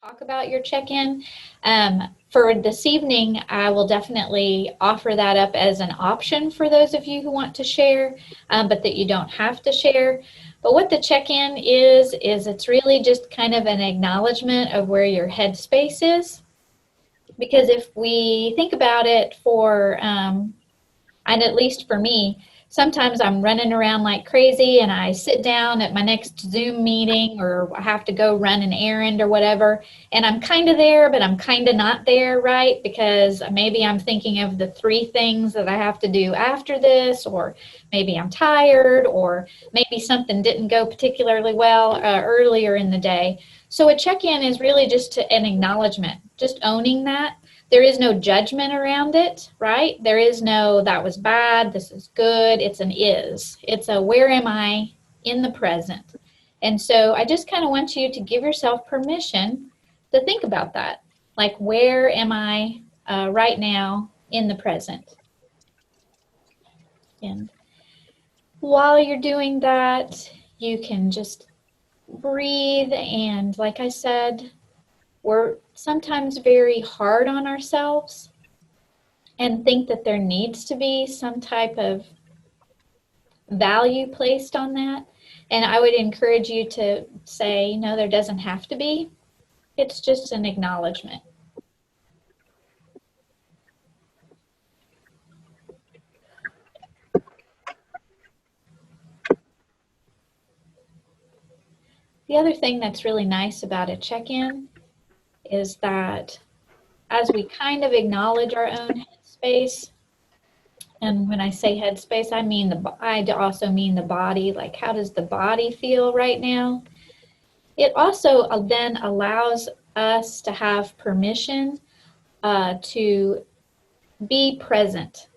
talk about your check-in. For this evening, I will definitely offer that up as an option for those of you who want to share, but that you don't have to share. But what the check-in is it's really just kind of an acknowledgement of where your headspace is. Because if we think about it and at least for me, sometimes I'm running around like crazy and I sit down at my next Zoom meeting or I have to go run an errand or whatever. And I'm kind of there, but I'm kind of not there, right? Because maybe I'm thinking of the 3 things that I have to do after this, or maybe I'm tired, or maybe something didn't go particularly well earlier in the day. So a check-in is really just an acknowledgement, just owning that. There is no judgment around it, right? There is no, that was bad, this is good. It's an is. It's a where am I in the present? And so I just kind of want you to give yourself permission to think about that. Like, where am I right now in the present? And while you're doing that, you can just breathe. And like I said, we're sometimes very hard on ourselves and think that there needs to be some type of value placed on that. And I would encourage you to say, no, there doesn't have to be. It's just an acknowledgement. The other thing that's really nice about a check-in is that as we kind of acknowledge our own headspace, and when I say headspace, I also mean the body. Like, how does the body feel right now? It also then allows us to have permission to be present,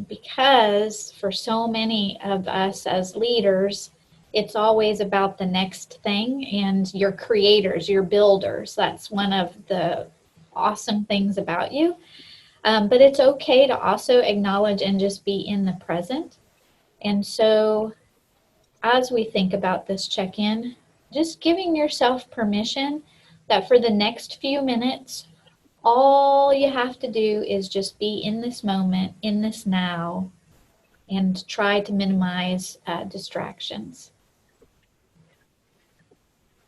because for so many of us as leaders, it's always about the next thing, and you're creators, you're builders. That's one of the awesome things about you. But it's okay to also acknowledge and just be in the present. And so as we think about this check-in, just giving yourself permission that for the next few minutes, all you have to do is just be in this moment, in this now, and try to minimize distractions.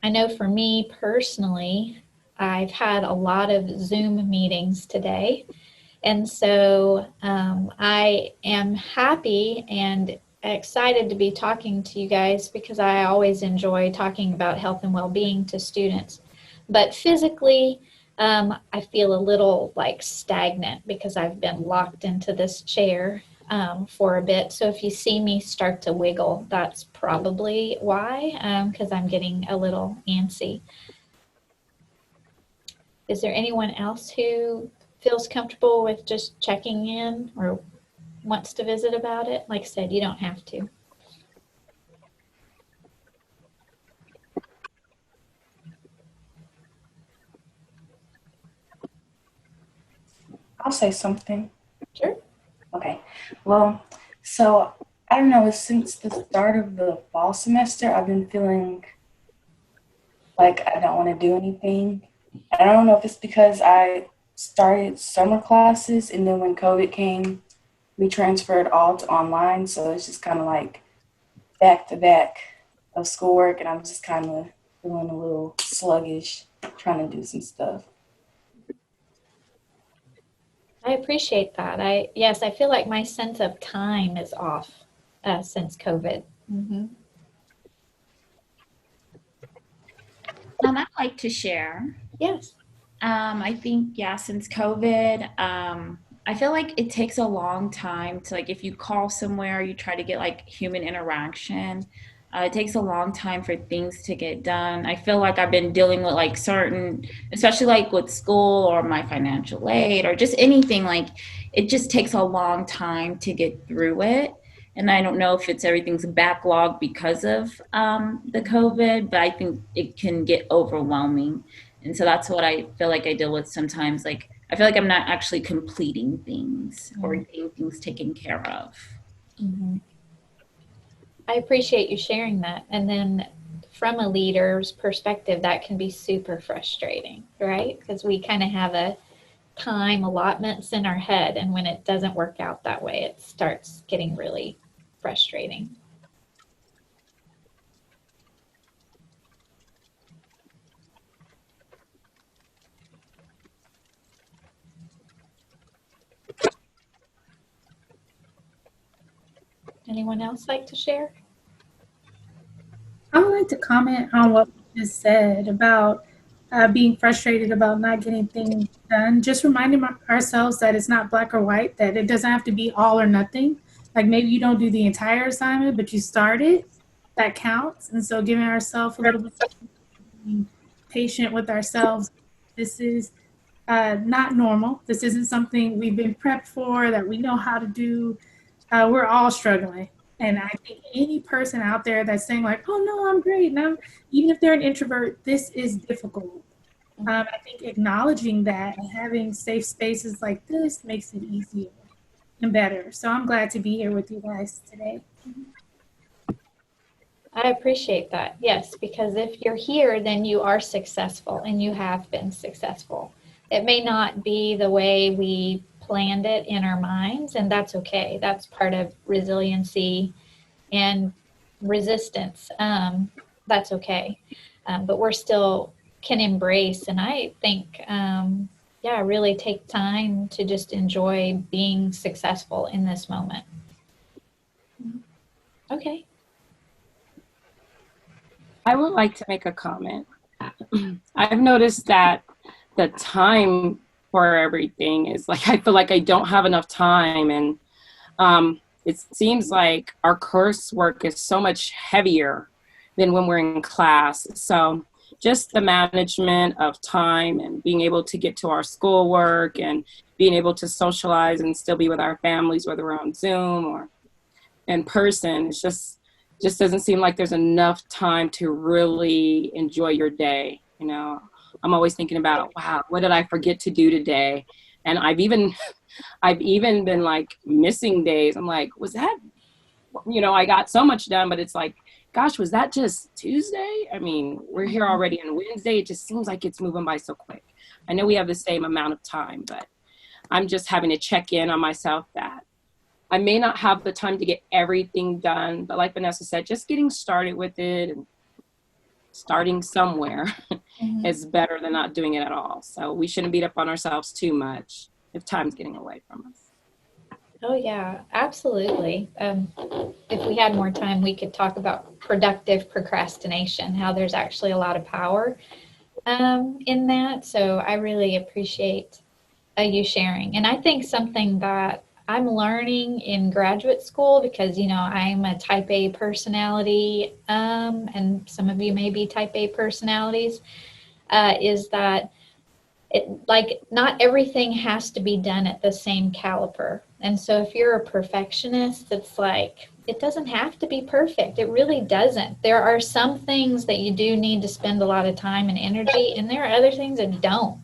I know for me personally, I've had a lot of Zoom meetings today. And so I am happy and excited to be talking to you guys, because I always enjoy talking about health and well-being to students. But physically, I feel a little like stagnant because I've been locked into this chair for a bit. So if you see me start to wiggle, that's probably why, because I'm getting a little antsy. Is there anyone else who feels comfortable with just checking in or wants to visit about it? Like I said, you don't have to. I'll say something. Sure. Okay. Well, so I don't know, since the start of the fall semester, I've been feeling like I don't want to do anything. I don't know if it's because I started summer classes and then when COVID came, we transferred all to online. So it's just kind of like back to back of schoolwork, and I'm just kind of feeling a little sluggish trying to do some stuff. I appreciate that. Yes, I feel like my sense of time is off since COVID. Mm-hmm. I'd like to share. Yes. I think, yeah, since COVID, I feel like it takes a long time to, like, if you call somewhere, you try to get like human interaction. It takes a long time for things to get done. I feel like I've been dealing with like certain, especially like with school or my financial aid or just anything, like it just takes a long time to get through it. And I don't know if it's everything's backlog because of the COVID, but I think it can get overwhelming. And so that's what I feel like I deal with sometimes. Like, I feel like I'm not actually completing things or getting things taken care of. Mm-hmm. I appreciate you sharing that. And then from a leader's perspective, that can be super frustrating, right? Because we kind of have a time allotments in our head, and when it doesn't work out that way, it starts getting really frustrating. Anyone else like to share? I would like to comment on what you just said about being frustrated about not getting things done. Just reminding ourselves that it's not black or white, that it doesn't have to be all or nothing. Like maybe you don't do the entire assignment, but you start it, that counts. And so giving ourselves a little bit of being patient with ourselves. This is not normal. This isn't something we've been prepped for, that we know how to do. We're all struggling. And I think any person out there that's saying like, oh no, I'm great. Now, even if they're an introvert, this is difficult. I think acknowledging that and having safe spaces like this makes it easier and better. So I'm glad to be here with you guys today. I appreciate that. Yes, because if you're here, then you are successful and you have been successful. It may not be the way we planned it in our minds, and that's okay. That's part of resiliency and resistance. That's okay. But we're still can embrace, and I think, yeah, really take time to just enjoy being successful in this moment. Okay. I would like to make a comment. I've noticed that the time for everything is like, I feel like I don't have enough time. And it seems like our coursework is so much heavier than when we're in class. So just the management of time and being able to get to our schoolwork and being able to socialize and still be with our families, whether we're on Zoom or in person, it's just doesn't seem like there's enough time to really enjoy your day. You know, I'm always thinking about, wow, what did I forget to do today? And I've even been like missing days. I'm like, was that, I got so much done, but it's like, gosh, was that just Tuesday? I mean, we're here already on Wednesday. It just seems like it's moving by so quick. I know we have the same amount of time, but I'm just having to check in on myself that I may not have the time to get everything done, but like Vanessa said, just getting started with it and starting somewhere is better than not doing it at all. So we shouldn't beat up on ourselves too much if time's getting away from us. Oh yeah, absolutely. If we had more time, we could talk about productive procrastination, how there's actually a lot of power in that. So I really appreciate you sharing. And I think something that I'm learning in graduate school, because, I'm a type A personality, and some of you may be type A personalities, is that not everything has to be done at the same caliper. And so if you're a perfectionist, it's like, it doesn't have to be perfect. It really doesn't. There are some things that you do need to spend a lot of time and energy, and there are other things that don't.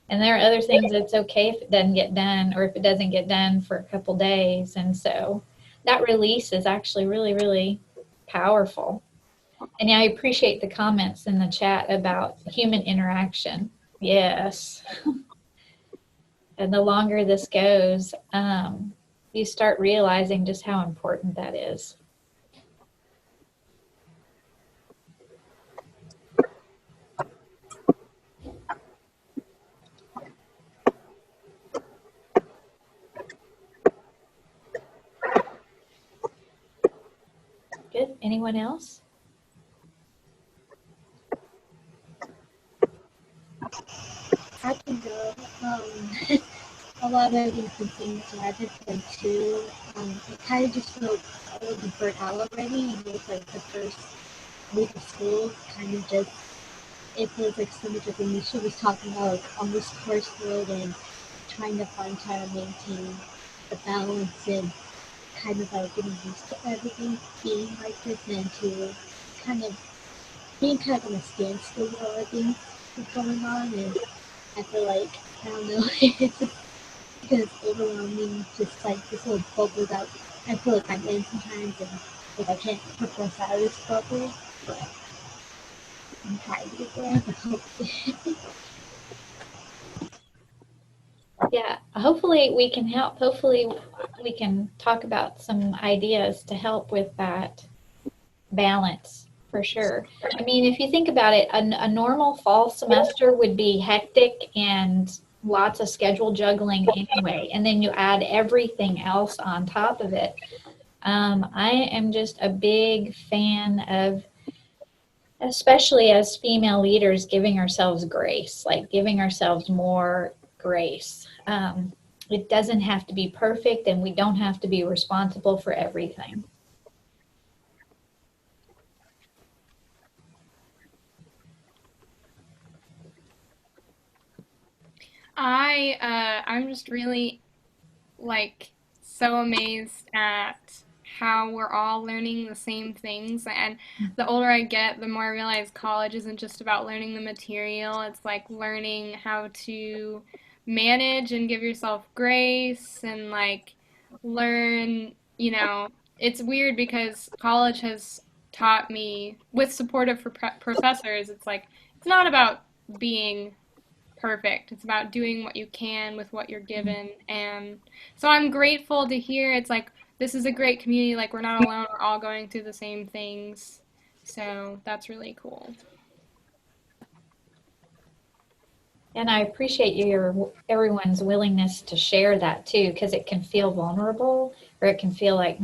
And there are other things that's okay if it doesn't get done, or if it doesn't get done for a couple days. And so that release is actually really, really powerful. And yeah, I appreciate the comments in the chat about human interaction. Yes. And the longer this goes, you start realizing just how important that is. Good. Anyone else? I can go. A lot of these things that I've been too. I kind of just feel a little bit burnt out already. It's like the first week of school, kind of just, it feels like so much of the Misha was talking about, like on this courseload and trying to find how to maintain the balance and kind of like getting used to everything being like this, and to kind of being kind of on a standstill with all the things that's going on. And I feel like, I don't know, it's just because it's overwhelming, just like this little bubble that I feel like I'm in sometimes, and like I can't progress out of this bubble. But and try it again. Hopefully. Yeah, hopefully we can help. Hopefully we can talk about some ideas to help with that balance for sure. I mean, if you think about it, a normal fall semester would be hectic and lots of schedule juggling anyway, and then you add everything else on top of it. I am just a big fan of, especially as female leaders, giving ourselves grace, like giving ourselves more grace. It doesn't have to be perfect, and we don't have to be responsible for everything. I'm just really like so amazed at how we're all learning the same things. And the older I get, the more I realize college isn't just about learning the material. It's like learning how to manage and give yourself grace and like learn, it's weird because college has taught me with supportive professors, it's like it's not about being perfect. It's about doing what you can with what you're given. And so I'm grateful to hear it's like this is a great community. Like we're not alone. We're all going through the same things. So that's really cool. And I appreciate everyone's willingness to share that too, because it can feel vulnerable, or it can feel like,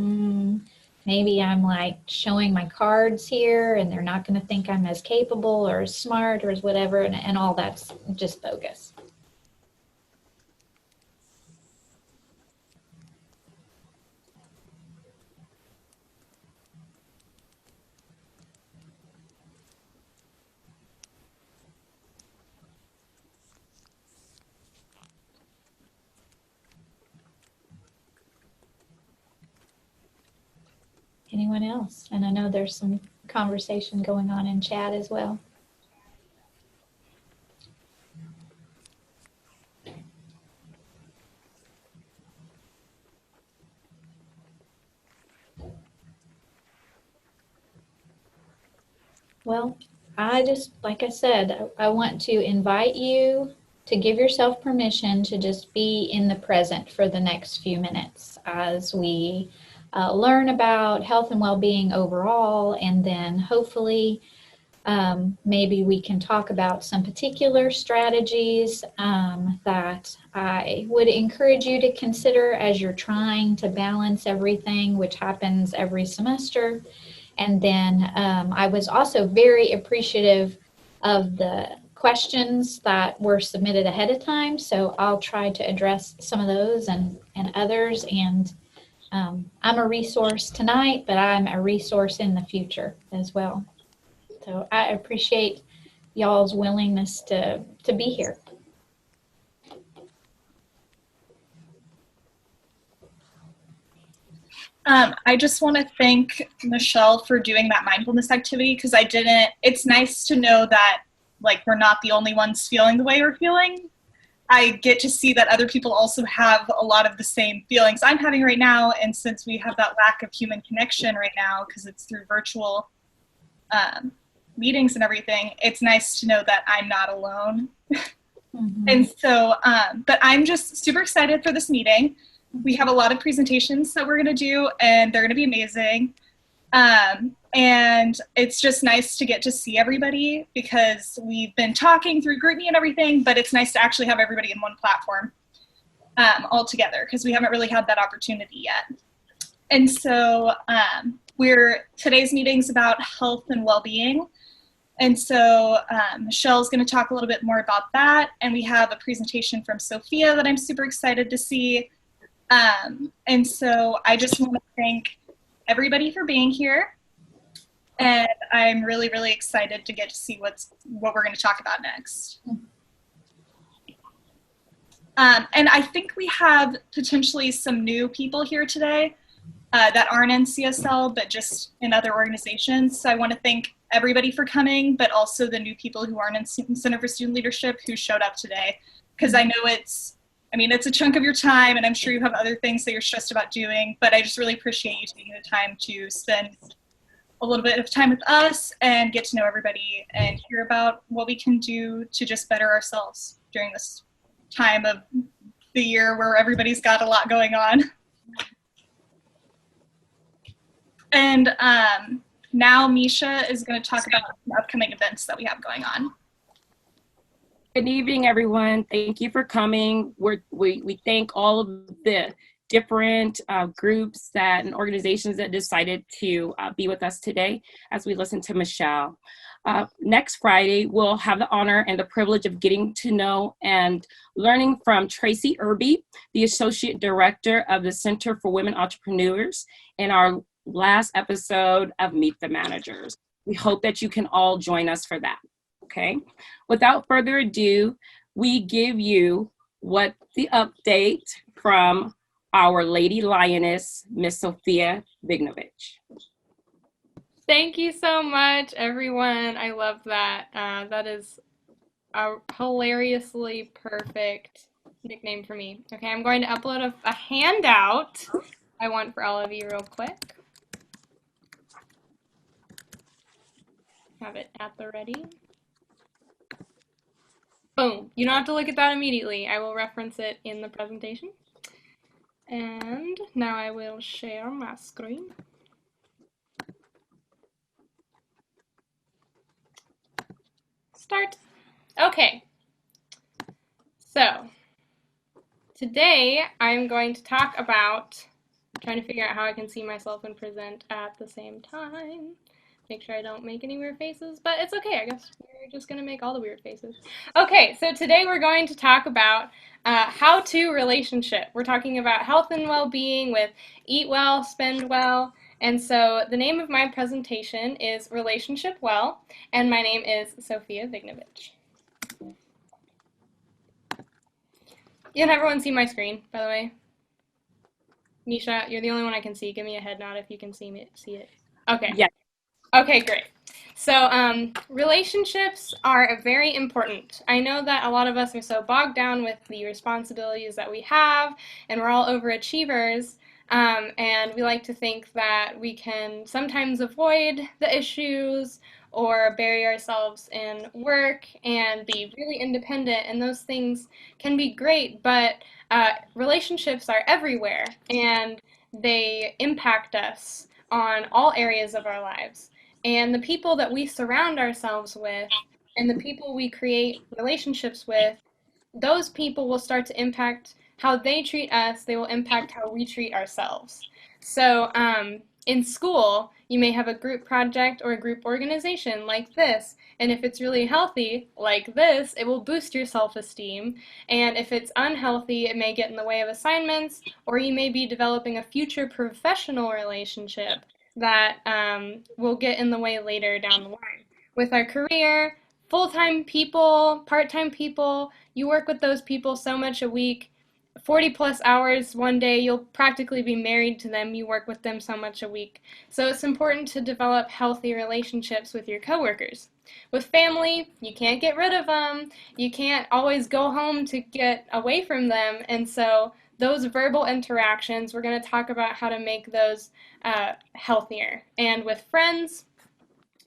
maybe I'm like showing my cards here and they're not going to think I'm as capable or as smart or as whatever, and all that's just bogus. Anyone else? And I know there's some conversation going on in chat as well. Well, like I said, I want to invite you to give yourself permission to just be in the present for the next few minutes as we learn about health and well-being overall, and then hopefully maybe we can talk about some particular strategies that I would encourage you to consider as you're trying to balance everything, which happens every semester. And then I was also very appreciative of the questions that were submitted ahead of time. So I'll try to address some of those and others. And I'm a resource tonight, but I'm a resource in the future as well. So I appreciate y'all's willingness to be here. I just want to thank Michelle for doing that mindfulness activity, because it's nice to know that like we're not the only ones feeling the way we're feeling. I get to see that other people also have a lot of the same feelings I'm having right now, and since we have that lack of human connection right now because it's through virtual meetings and everything, it's nice to know that I'm not alone. Mm-hmm. And so, but I'm just super excited for this meeting. We have a lot of presentations that we're going to do, and they're going to be amazing. And it's just nice to get to see everybody, because we've been talking through GroupMe and everything, but it's nice to actually have everybody in one platform all together, because we haven't really had that opportunity yet. And so today's meeting's about health and well-being. And so Michelle's going to talk a little bit more about that. And we have a presentation from Sophia that I'm super excited to see. And so I just want to thank everybody for being here. And I'm really, really excited to get to see what we're going to talk about next. And I think we have potentially some new people here today that aren't in CSL, but just in other organizations. So I want to thank everybody for coming, but also the new people who aren't in Center for Student Leadership who showed up today, because I know it's a chunk of your time, and I'm sure you have other things that you're stressed about doing, but I just really appreciate you taking the time to spend a little bit of time with us and get to know everybody and hear about what we can do to just better ourselves during this time of the year where everybody's got a lot going on. And now Misha is going to talk about the upcoming events that we have going on. Good evening, everyone. Thank you for coming. We thank all of the different groups and organizations that decided to be with us today as we listen to Michelle. Next Friday, we'll have the honor and the privilege of getting to know and learning from Tracy Irby, the Associate Director of the Center for Women Entrepreneurs, in our last episode of Meet the Managers. We hope that you can all join us for that, okay? Without further ado, we give you what the update from our Lady Lioness, Miss Sophia Vignovich. Thank you so much, everyone. I love that. That is a hilariously perfect nickname for me. Okay, I'm going to upload a handout I want for all of you real quick. Have it at the ready. Boom. You don't have to look at that immediately. I will reference it in the presentation. And now I will share my screen. Start. Okay. So today I'm going to talk about trying to figure out how I can see myself and present at the same time. Make sure I don't make any weird faces, but it's okay. I guess we're just going to make all the weird faces. Okay, so today we're going to talk about how-to relationship. We're talking about health and well-being with Eat Well, Spend Well. And so the name of my presentation is Relationship Well, and my name is Sophia Vignovich. Can everyone see my screen, by the way? Misha, you're the only one I can see. Give me a head nod if you can see it. Okay. Yeah. Okay, great. So relationships are very important. I know that a lot of us are so bogged down with the responsibilities that we have, and we're all overachievers, and we like to think that we can sometimes avoid the issues or bury ourselves in work and be really independent, and those things can be great, but relationships are everywhere, and they impact us on all areas of our lives. And the people that we surround ourselves with and the people we create relationships with, those people will start to impact how they treat us. They will impact how we treat ourselves. So in school, you may have a group project or a group organization like this. And if it's really healthy, like this, it will boost your self-esteem. And if it's unhealthy, it may get in the way of assignments, or you may be developing a future professional relationship that will get in the way later down the line. With our career, full-time people, part-time people, you work with those people so much a week, 40 plus hours one day, you'll practically be married to them. You work with them so much a week. So it's important to develop healthy relationships with your coworkers. With family, you can't get rid of them. You can't always go home to get away from them. And so those verbal interactions, we're going to talk about how to make those healthier. And with friends,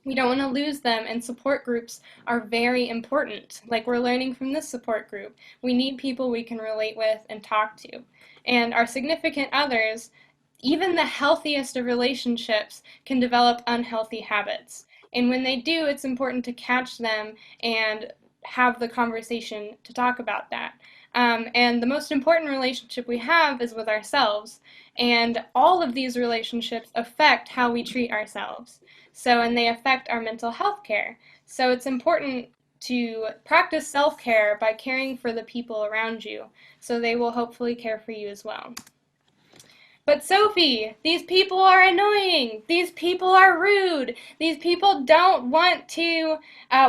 we don't want to lose them, and support groups are very important. Like we're learning from this support group. We need people we can relate with and talk to. And our significant others, even the healthiest of relationships, can develop unhealthy habits. And when they do, it's important to catch them and have the conversation to talk about that. And the most important relationship we have is with ourselves. And all of these relationships affect how we treat ourselves. So, and they affect our mental health care. So it's important to practice self-care by caring for the people around you, so they will hopefully care for you as well. But Sophie, these people are annoying. These people are rude. These people don't want to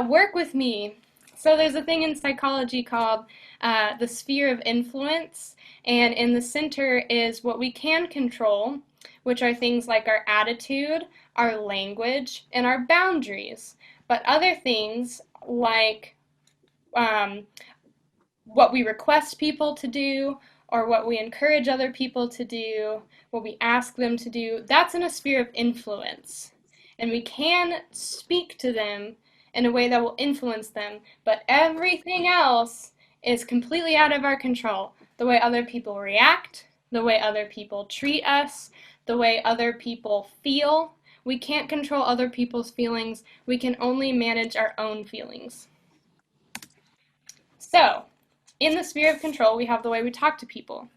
work with me. So there's a thing in psychology called the sphere of influence, and in the center is what we can control, which are things like our attitude, our language, and our boundaries. But other things like what we request people to do, or what we encourage other people to do, what we ask them to do, that's in a sphere of influence. and we can speak to them in a way that will influence them, but everything else is completely out of our control. The way other people react, the way other people treat us, the way other people feel. We can't control other people's feelings. We can only manage our own feelings. So, in the sphere of control, we have the way we talk to people.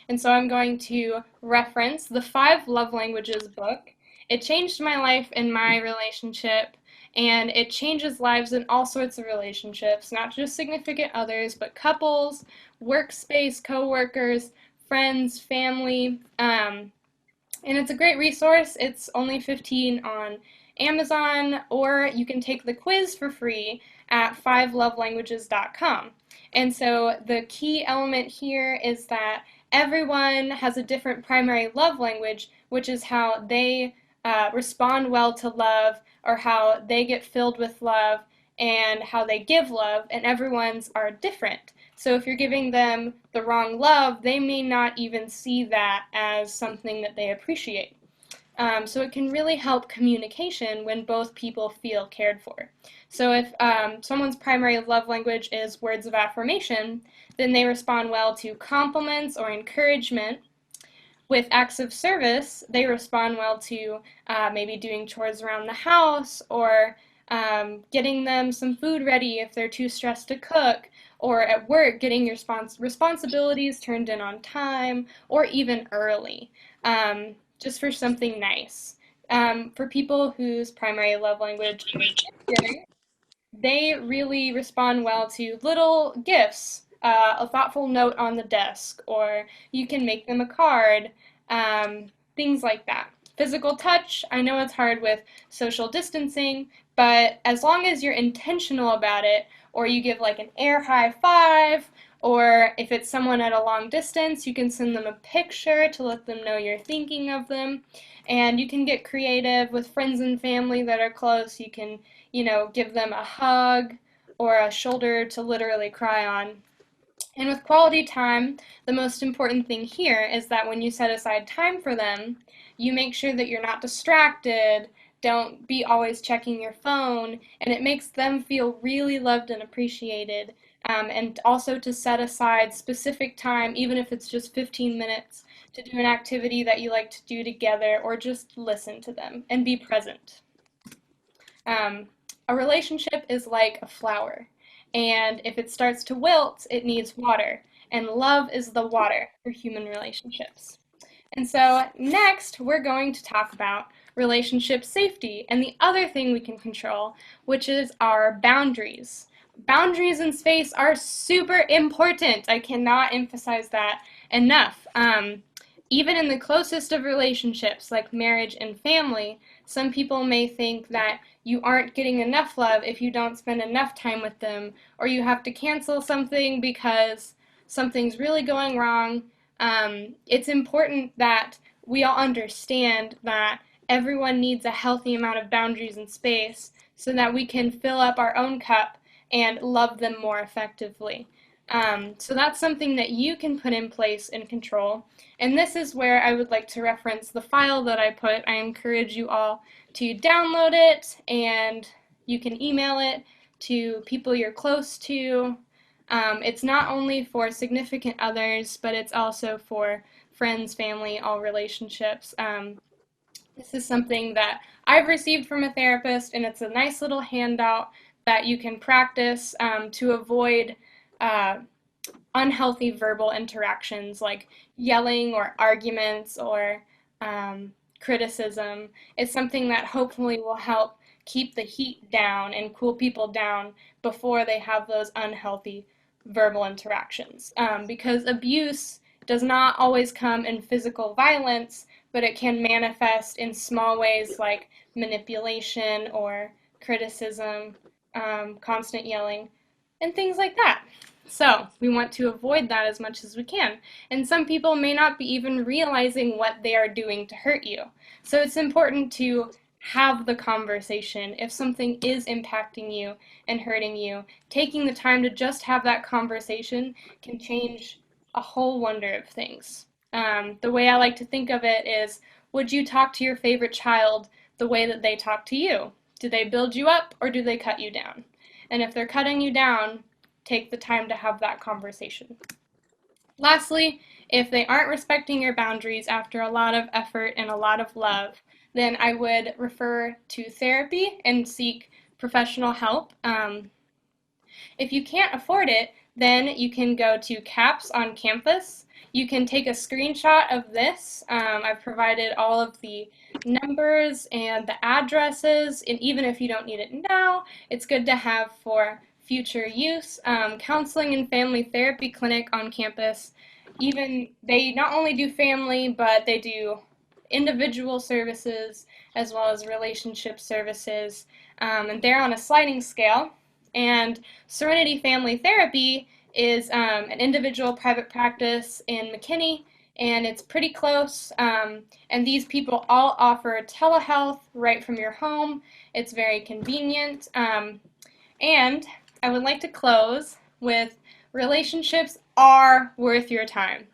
And so I'm going to reference the 5 Love Languages book. It changed my life in my relationship, and it changes lives in all sorts of relationships, not just significant others, but couples, workspace, coworkers, friends, family. And it's a great resource. It's only $15 on Amazon, or you can take the quiz for free at 5lovelanguages.com. And so the key element here is that everyone has a different primary love language, which is how they respond well to love, or how they get filled with love, and how they give love, and everyone's are different. So if you're giving them the wrong love, they may not even see that as something that they appreciate. So it can really help communication when both people feel cared for. So if someone's primary love language is words of affirmation, then they respond well to compliments or encouragement. With acts of service, they respond well to maybe doing chores around the house, or getting them some food ready if they're too stressed to cook, or at work, getting your responsibilities turned in on time, or even early, just for something nice. For people whose primary love language is giving, they really respond well to little gifts, a thoughtful note on the desk, or you can make them a card, things like that. Physical touch, I know it's hard with social distancing, but as long as you're intentional about it, or you give like an air high five, or if it's someone at a long distance, you can send them a picture to let them know you're thinking of them. And you can get creative with friends and family that are close. You can, give them a hug or a shoulder to literally cry on. And with quality time, the most important thing here is that when you set aside time for them, you make sure that you're not distracted, don't be always checking your phone, and it makes them feel really loved and appreciated. And also to set aside specific time, even if it's just 15 minutes, to do an activity that you like to do together, or just listen to them and be present. A relationship is like a flower, and if it starts to wilt, it needs water, and love is the water for human relationships. And so next, we're going to talk about relationship safety and the other thing we can control, which is our boundaries. Boundaries in space are super important. I cannot emphasize that enough. Even in the closest of relationships, like marriage and family, some people may think that you aren't getting enough love if you don't spend enough time with them, or you have to cancel something because something's really going wrong. It's important that we all understand that everyone needs a healthy amount of boundaries and space so that we can fill up our own cup and love them more effectively. So that's something that you can put in place and control. And this is where I would like to reference the file that I put. I encourage you all to download it, and you can email it to people you're close to. It's not only for significant others, but it's also for friends, family, all relationships. This is something that I've received from a therapist, and it's a nice little handout that you can practice to avoid unhealthy verbal interactions like yelling or arguments or criticism. It's something that hopefully will help keep the heat down and cool people down before they have those unhealthy verbal interactions. Because abuse does not always come in physical violence, but it can manifest in small ways like manipulation or criticism, constant yelling, and things like that. So we want to avoid that as much as we can. And some people may not be even realizing what they are doing to hurt you. So it's important to have the conversation. If something is impacting you and hurting you, taking the time to just have that conversation can change a whole wonder of things. The way I like to think of it is, would you talk to your favorite child the way that they talk to you. Do they build you up or do they cut you down? And if they're cutting you down, take the time to have that conversation. Lastly, if they aren't respecting your boundaries after a lot of effort and a lot of love, then I would refer to therapy and seek professional help. If you can't afford it, then you can go to CAPS on campus. You can take a screenshot of this. I've provided all of the numbers and the addresses, and even if you don't need it now, it's good to have for future use. Counseling and family therapy clinic on campus, even they not only do family, but they do individual services as well as relationship services, and they're on a sliding scale. And Serenity Family Therapy is an individual private practice in McKinney, and it's pretty close. And these people all offer telehealth right from your home. It's very convenient. And I would like to close with relationships are worth your time.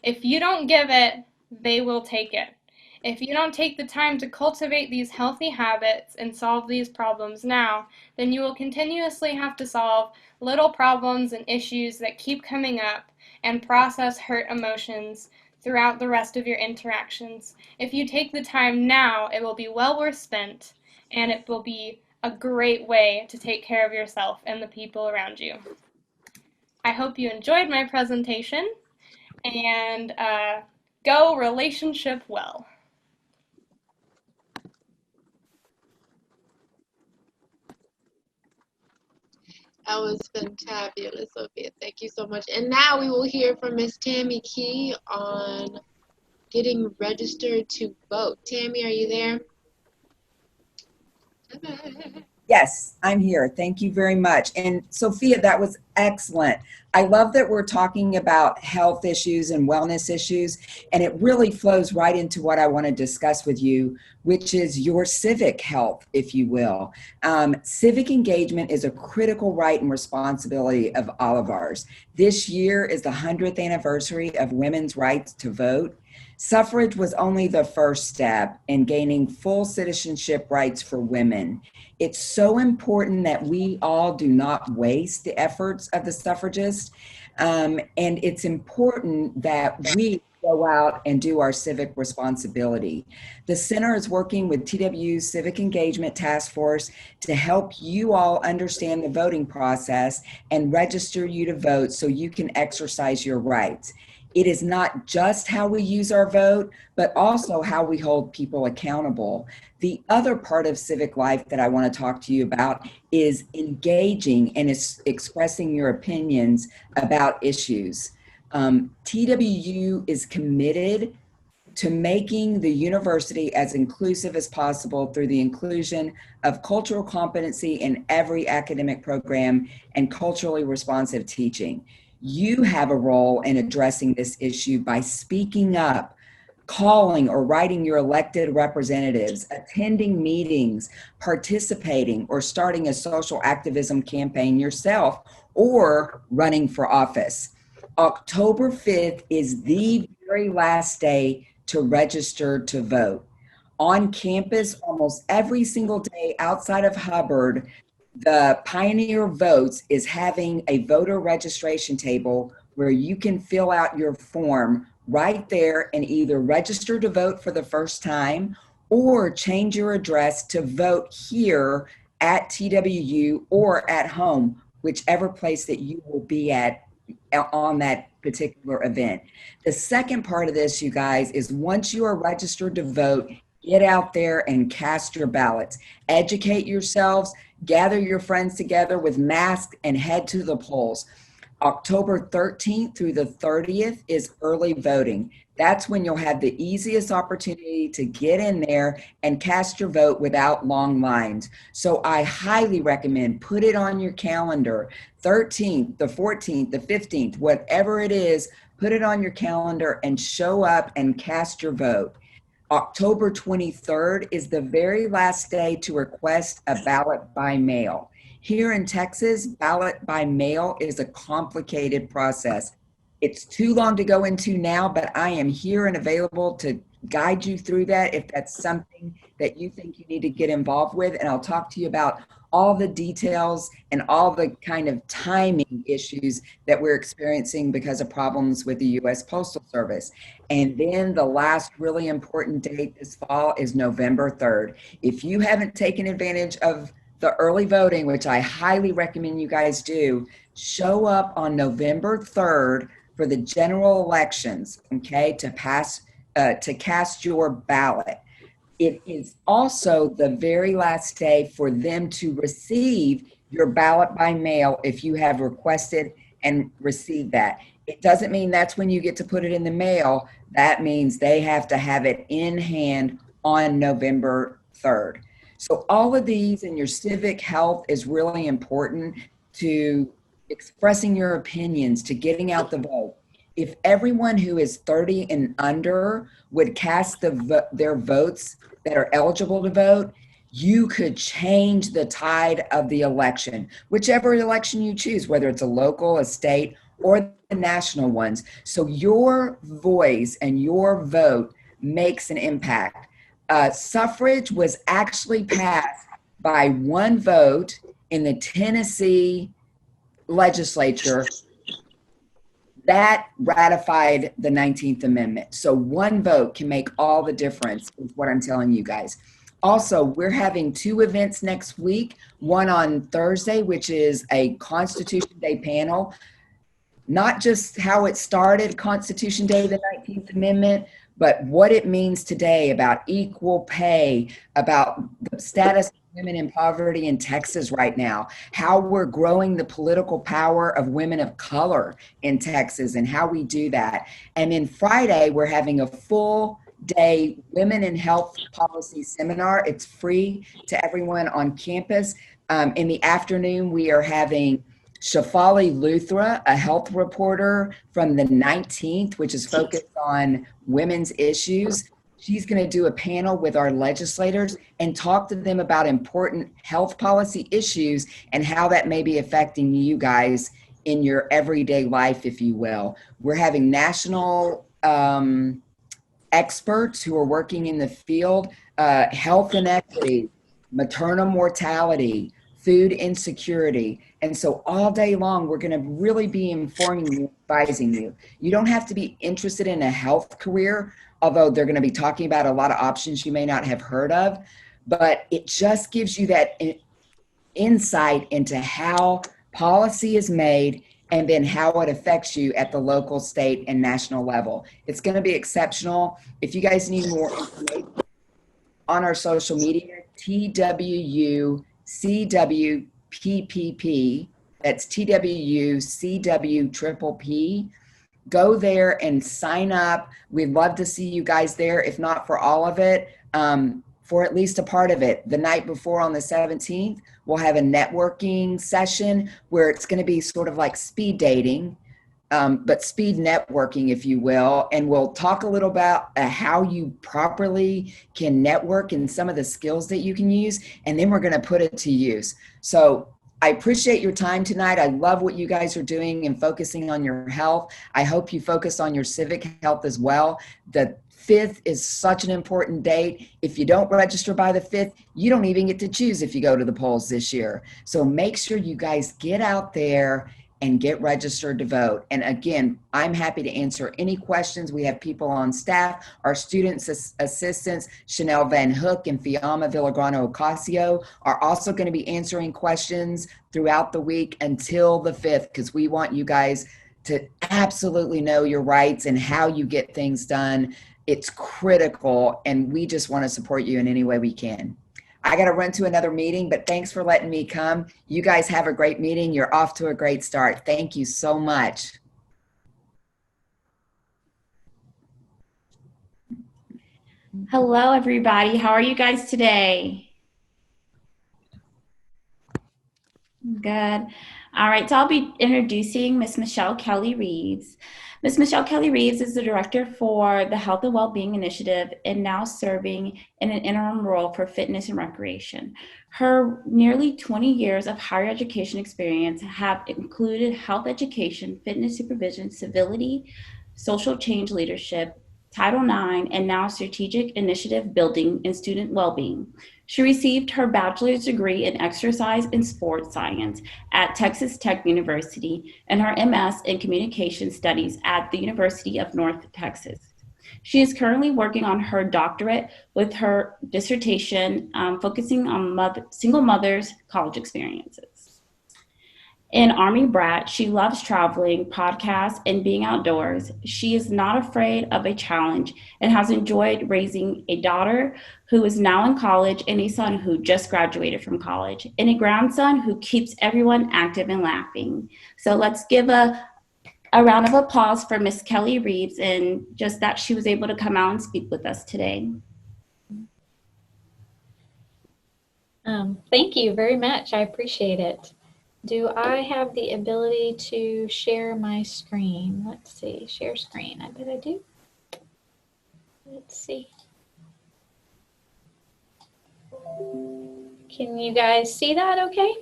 If you don't give it, they will take it. If you don't take the time to cultivate these healthy habits and solve these problems now, then you will continuously have to solve little problems and issues that keep coming up and process hurt emotions throughout the rest of your interactions. If you take the time now, it will be well worth spent, and it will be a great way to take care of yourself and the people around you. I hope you enjoyed my presentation, and go relationship well. That was fantabulous, Sophia. Thank you so much. And now we will hear from Miss Tammy Key on getting registered to vote. Tammy, are you there? Yes, I'm here. Thank you very much. And Sophia, that was excellent. I love that we're talking about health issues and wellness issues, and it really flows right into what I want to discuss with you, which is your civic health, if you will. Civic engagement is a critical right and responsibility of all of ours. This year is the 100th anniversary of women's rights to vote. Suffrage was only the first step in gaining full citizenship rights for women. It's so important that we all do not waste the efforts of the suffragists. And it's important that we go out and do our civic responsibility. The center is working with TWU's Civic Engagement Task Force to help you all understand the voting process and register you to vote so you can exercise your rights. It is not just how we use our vote, but also how we hold people accountable. The other part of civic life that I want to talk to you about is engaging and expressing your opinions about issues. TWU is committed to making the university as inclusive as possible through the inclusion of cultural competency in every academic program and culturally responsive teaching. You have a role in addressing this issue by speaking up, calling or writing your elected representatives, attending meetings, participating, or starting a social activism campaign yourself, or running for office. October 5th is the very last day to register to vote. On campus, almost every single day outside of Hubbard, the Pioneer Votes is having a voter registration table where you can fill out your form right there and either register to vote for the first time or change your address to vote here at TWU or at home, whichever place that you will be at on that particular event. The second part of this, you guys, is once you are registered to vote, get out there and cast your ballots. Educate yourselves, gather your friends together with masks and head to the polls. October 13th through the 30th is early voting. That's when you'll have the easiest opportunity to get in there and cast your vote without long lines. So I highly recommend put it on your calendar, 13th, the 14th, the 15th, whatever it is, put it on your calendar and show up and cast your vote. October 23rd is the very last day to request a ballot by mail. Here in Texas, ballot by mail is a complicated process. It's too long to go into now, but I am here and available to guide you through that if that's something that you think you need to get involved with. And I'll talk to you about all the details and all the kind of timing issues that we're experiencing because of problems with the U.S. Postal Service. And then the last really important date this fall is November 3rd. If you haven't taken advantage of the early voting, which I highly recommend you guys do, show up on November 3rd for the general elections, okay, to cast your ballot. It is also the very last day for them to receive your ballot by mail if you have requested and received that. It doesn't mean that's when you get to put it in the mail. That means they have to have it in hand on November 3rd. So all of these and your civic health is really important to expressing your opinions, to getting out the vote. If everyone who is 30 and under would cast their votes that are eligible to vote, you could change the tide of the election, whichever election you choose, whether it's a local, a state, or the national ones. So your voice and your vote makes an impact. Suffrage was actually passed by one vote in the Tennessee legislature that ratified the 19th Amendment. So one vote can make all the difference, is what I'm telling you guys. Also, we're having 2 events next week, one on Thursday, which is a Constitution Day panel, not just how it started, Constitution Day, the 19th Amendment, but what it means today about equal pay, about the status of women in poverty in Texas right now, how we're growing the political power of women of color in Texas and how we do that. And then Friday, we're having a full day Women in Health Policy seminar. It's free to everyone on campus. In the afternoon, we are having Shafali Luthra, a health reporter from the 19th, which is focused on women's issues. She's going to do a panel with our legislators and talk to them about important health policy issues and how that may be affecting you guys in your everyday life, if you will. We're having national experts who are working in the field, health inequity, maternal mortality, food insecurity. And so all day long, we're going to really be informing you, advising you. You don't have to be interested in a health career, although they're going to be talking about a lot of options you may not have heard of, but it just gives you that insight into how policy is made and then how it affects you at the local, state, and national level. It's going to be exceptional. If you guys need more information on our social media, TWUCWPPP, that's TWUCWPPP. Go there and sign up. We'd love to see you guys there, if not for all of it, for at least a part of it. The night before on the 17th, we'll have a networking session where it's going to be sort of like speed dating, but speed networking, if you will. And we'll talk a little about how you properly can network and some of the skills that you can use. And then we're going to put it to use. So I appreciate your time tonight. I love what you guys are doing and focusing on your health. I hope you focus on your civic health as well. The 5th is such an important date. If you don't register by the 5th, you don't even get to choose if you go to the polls this year. So make sure you guys get out there and get registered to vote. And again, I'm happy to answer any questions. We have people on staff, our students assistants, Chanel Van Hook and Fiamma Villagrano Ocasio are also going to be answering questions throughout the week until the 5th, because we want you guys to absolutely know your rights and how you get things done. It's critical, and we just want to support you in any way we can. I got to run to another meeting, but thanks for letting me come. You guys have a great meeting. You're off to a great start. Thank you so much. Hello, everybody. How are you guys today? Good. All right, so I'll be introducing Miss Michelle Kelly-Reeves. Ms. Michelle Kelly-Reeves is the Director for the Health and Wellbeing Initiative and now serving in an interim role for fitness and recreation. Her nearly 20 years of higher education experience have included health education, fitness supervision, civility, social change leadership, Title IX, and now Strategic Initiative Building and Student Wellbeing. She received her bachelor's degree in exercise and sports science at Texas Tech University and her MS in communication studies at the University of North Texas. She is currently working on her doctorate with her dissertation focusing on single mothers' college experiences. An Army brat, she loves traveling, podcasts, and being outdoors. She is not afraid of a challenge and has enjoyed raising a daughter who is now in college and a son who just graduated from college and a grandson who keeps everyone active and laughing. So let's give a round of applause for Miss Kelly-Reeves and just that she was able to come out and speak with us today. Thank you very much. I appreciate it. Do I have the ability to share my screen? Let's see, share screen. I bet I do. Let's see. Can you guys see that okay?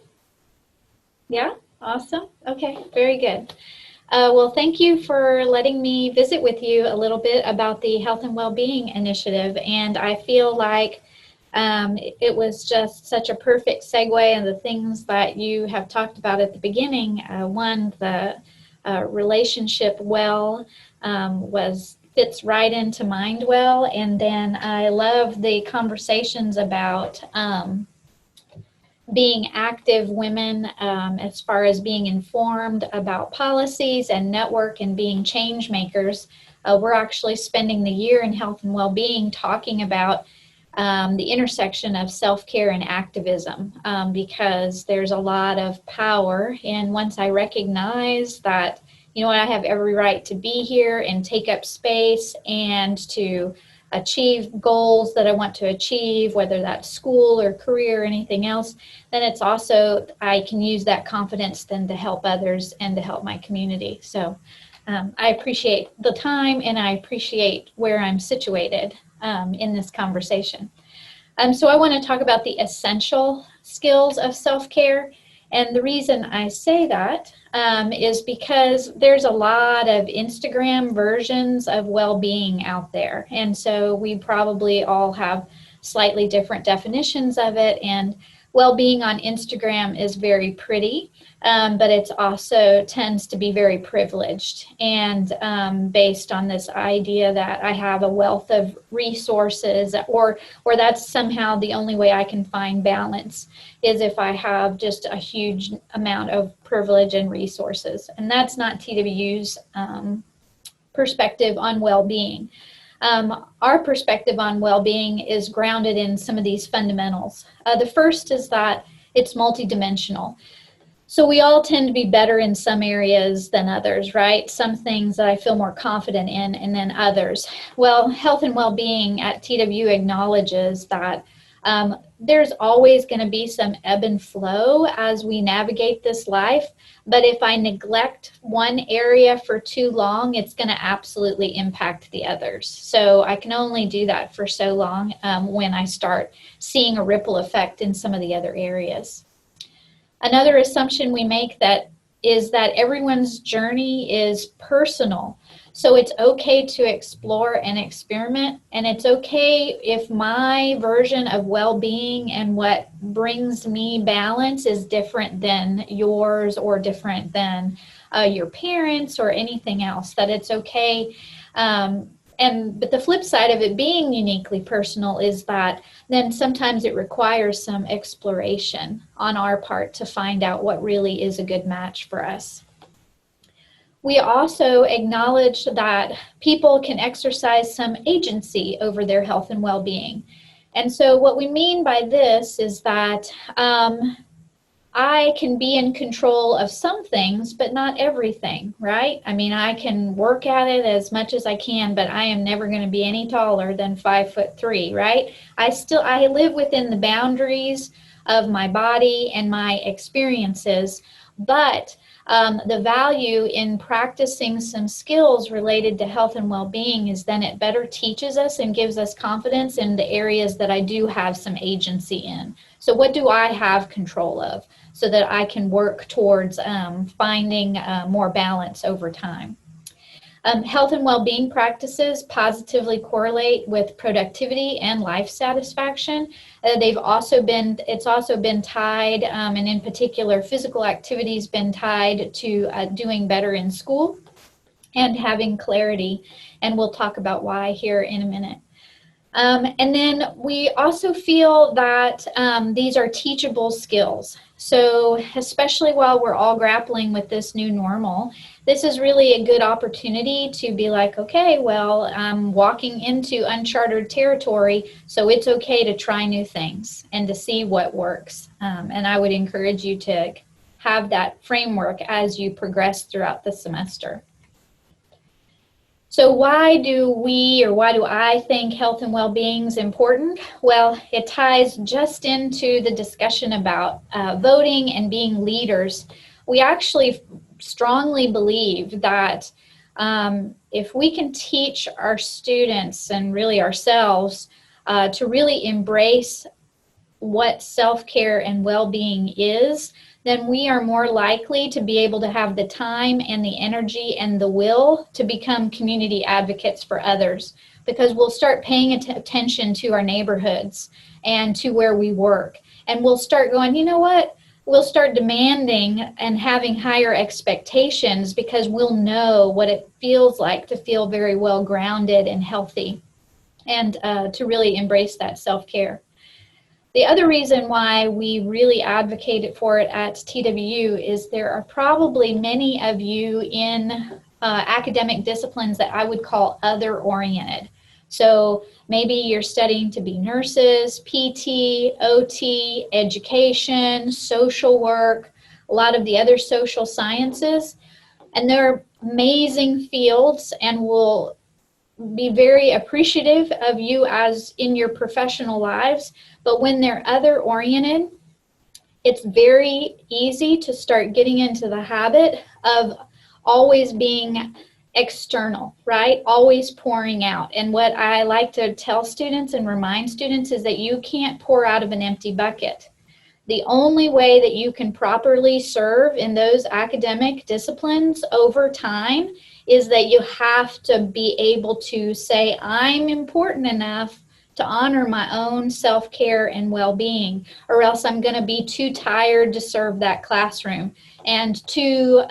Yeah, awesome. Okay, very good. Well, thank you for letting me visit with you a little bit about the Health and Wellbeing Initiative. And I feel like it was just such a perfect segue, and the things that you have talked about at the beginning. One, the relationship well fits right into mind well, and then I love the conversations about being active women as far as being informed about policies and network and being change makers. We're actually spending the year in health and well-being talking about the intersection of self-care and activism because there's a lot of power. And once I recognize that, you know what, I have every right to be here and take up space and to achieve goals that I want to achieve, whether that's school or career or anything else, then it's also, I can use that confidence then to help others and to help my community. So I appreciate the time and I appreciate where I'm situated in this conversation. So I want to talk about the essential skills of self-care. And the reason I say that is because there's a lot of Instagram versions of well-being out there. And so we probably all have slightly different definitions of it. And well-being on Instagram is very pretty, but it's also tends to be very privileged and based on this idea that I have a wealth of resources or that's somehow the only way I can find balance is if I have just a huge amount of privilege and resources. And that's not TWU's perspective on well-being. Our perspective on well-being is grounded in some of these fundamentals. The first is that it's multidimensional. So we all tend to be better in some areas than others, right? Some things that I feel more confident in and then others. Well, health and well-being at TW acknowledges that there's always going to be some ebb and flow as we navigate this life. But if I neglect one area for too long, it's going to absolutely impact the others. So I can only do that for so long when I start seeing a ripple effect in some of the other areas. Another assumption we make is that everyone's journey is personal. So it's okay to explore and experiment, and it's okay if my version of well-being and what brings me balance is different than yours or different than your parents or anything else, that it's okay. But the flip side of it being uniquely personal is that then sometimes it requires some exploration on our part to find out what really is a good match for us. We also acknowledge that people can exercise some agency over their health and well-being. And so what we mean by this is that I can be in control of some things, but not everything, right? I mean, I can work at it as much as I can, but I am never going to be any taller than 5'3", right? I live within the boundaries of my body and my experiences, but the value in practicing some skills related to health and well-being is then it better teaches us and gives us confidence in the areas that I do have some agency in. So what do I have control of so that I can work towards finding more balance over time? Health and well-being practices positively correlate with productivity and life satisfaction. It's also been tied, and in particular, physical activity's been tied to doing better in school and having clarity. And we'll talk about why here in a minute. And then we also feel that these are teachable skills. So especially while we're all grappling with this new normal, this is really a good opportunity to be like, okay, well, I'm walking into uncharted territory, so it's okay to try new things and to see what works. And I would encourage you to have that framework as you progress throughout the semester. So why do I think health and well-being is important? Well, it ties just into the discussion about voting and being leaders. We actually strongly believe that if we can teach our students and really ourselves to really embrace what self-care and well-being is, then we are more likely to be able to have the time and the energy and the will to become community advocates for others, because we'll start paying attention to our neighborhoods and to where we work. And we'll start going, you know what? We'll start demanding and having higher expectations because we'll know what it feels like to feel very well grounded and healthy, and to really embrace that self-care. The other reason why we really advocated for it at TWU is there are probably many of you in academic disciplines that I would call other-oriented. So maybe you're studying to be nurses, PT, OT, education, social work, a lot of the other social sciences. And they're amazing fields and will be very appreciative of you as in your professional lives, but when they're other oriented, it's very easy to start getting into the habit of always being external, right? Always pouring out. And what I like to tell students and remind students is that you can't pour out of an empty bucket. The only way that you can properly serve in those academic disciplines over time is that you have to be able to say, I'm important enough to honor my own self-care and well-being, or else I'm going to be too tired to serve that classroom, and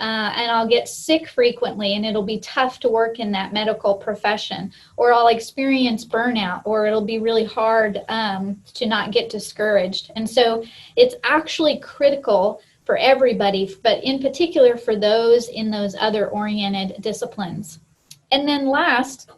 I'll get sick frequently, and it'll be tough to work in that medical profession, or I'll experience burnout, or it'll be really hard to not get discouraged. And so it's actually critical for everybody, but in particular for those in those other oriented disciplines. And then last,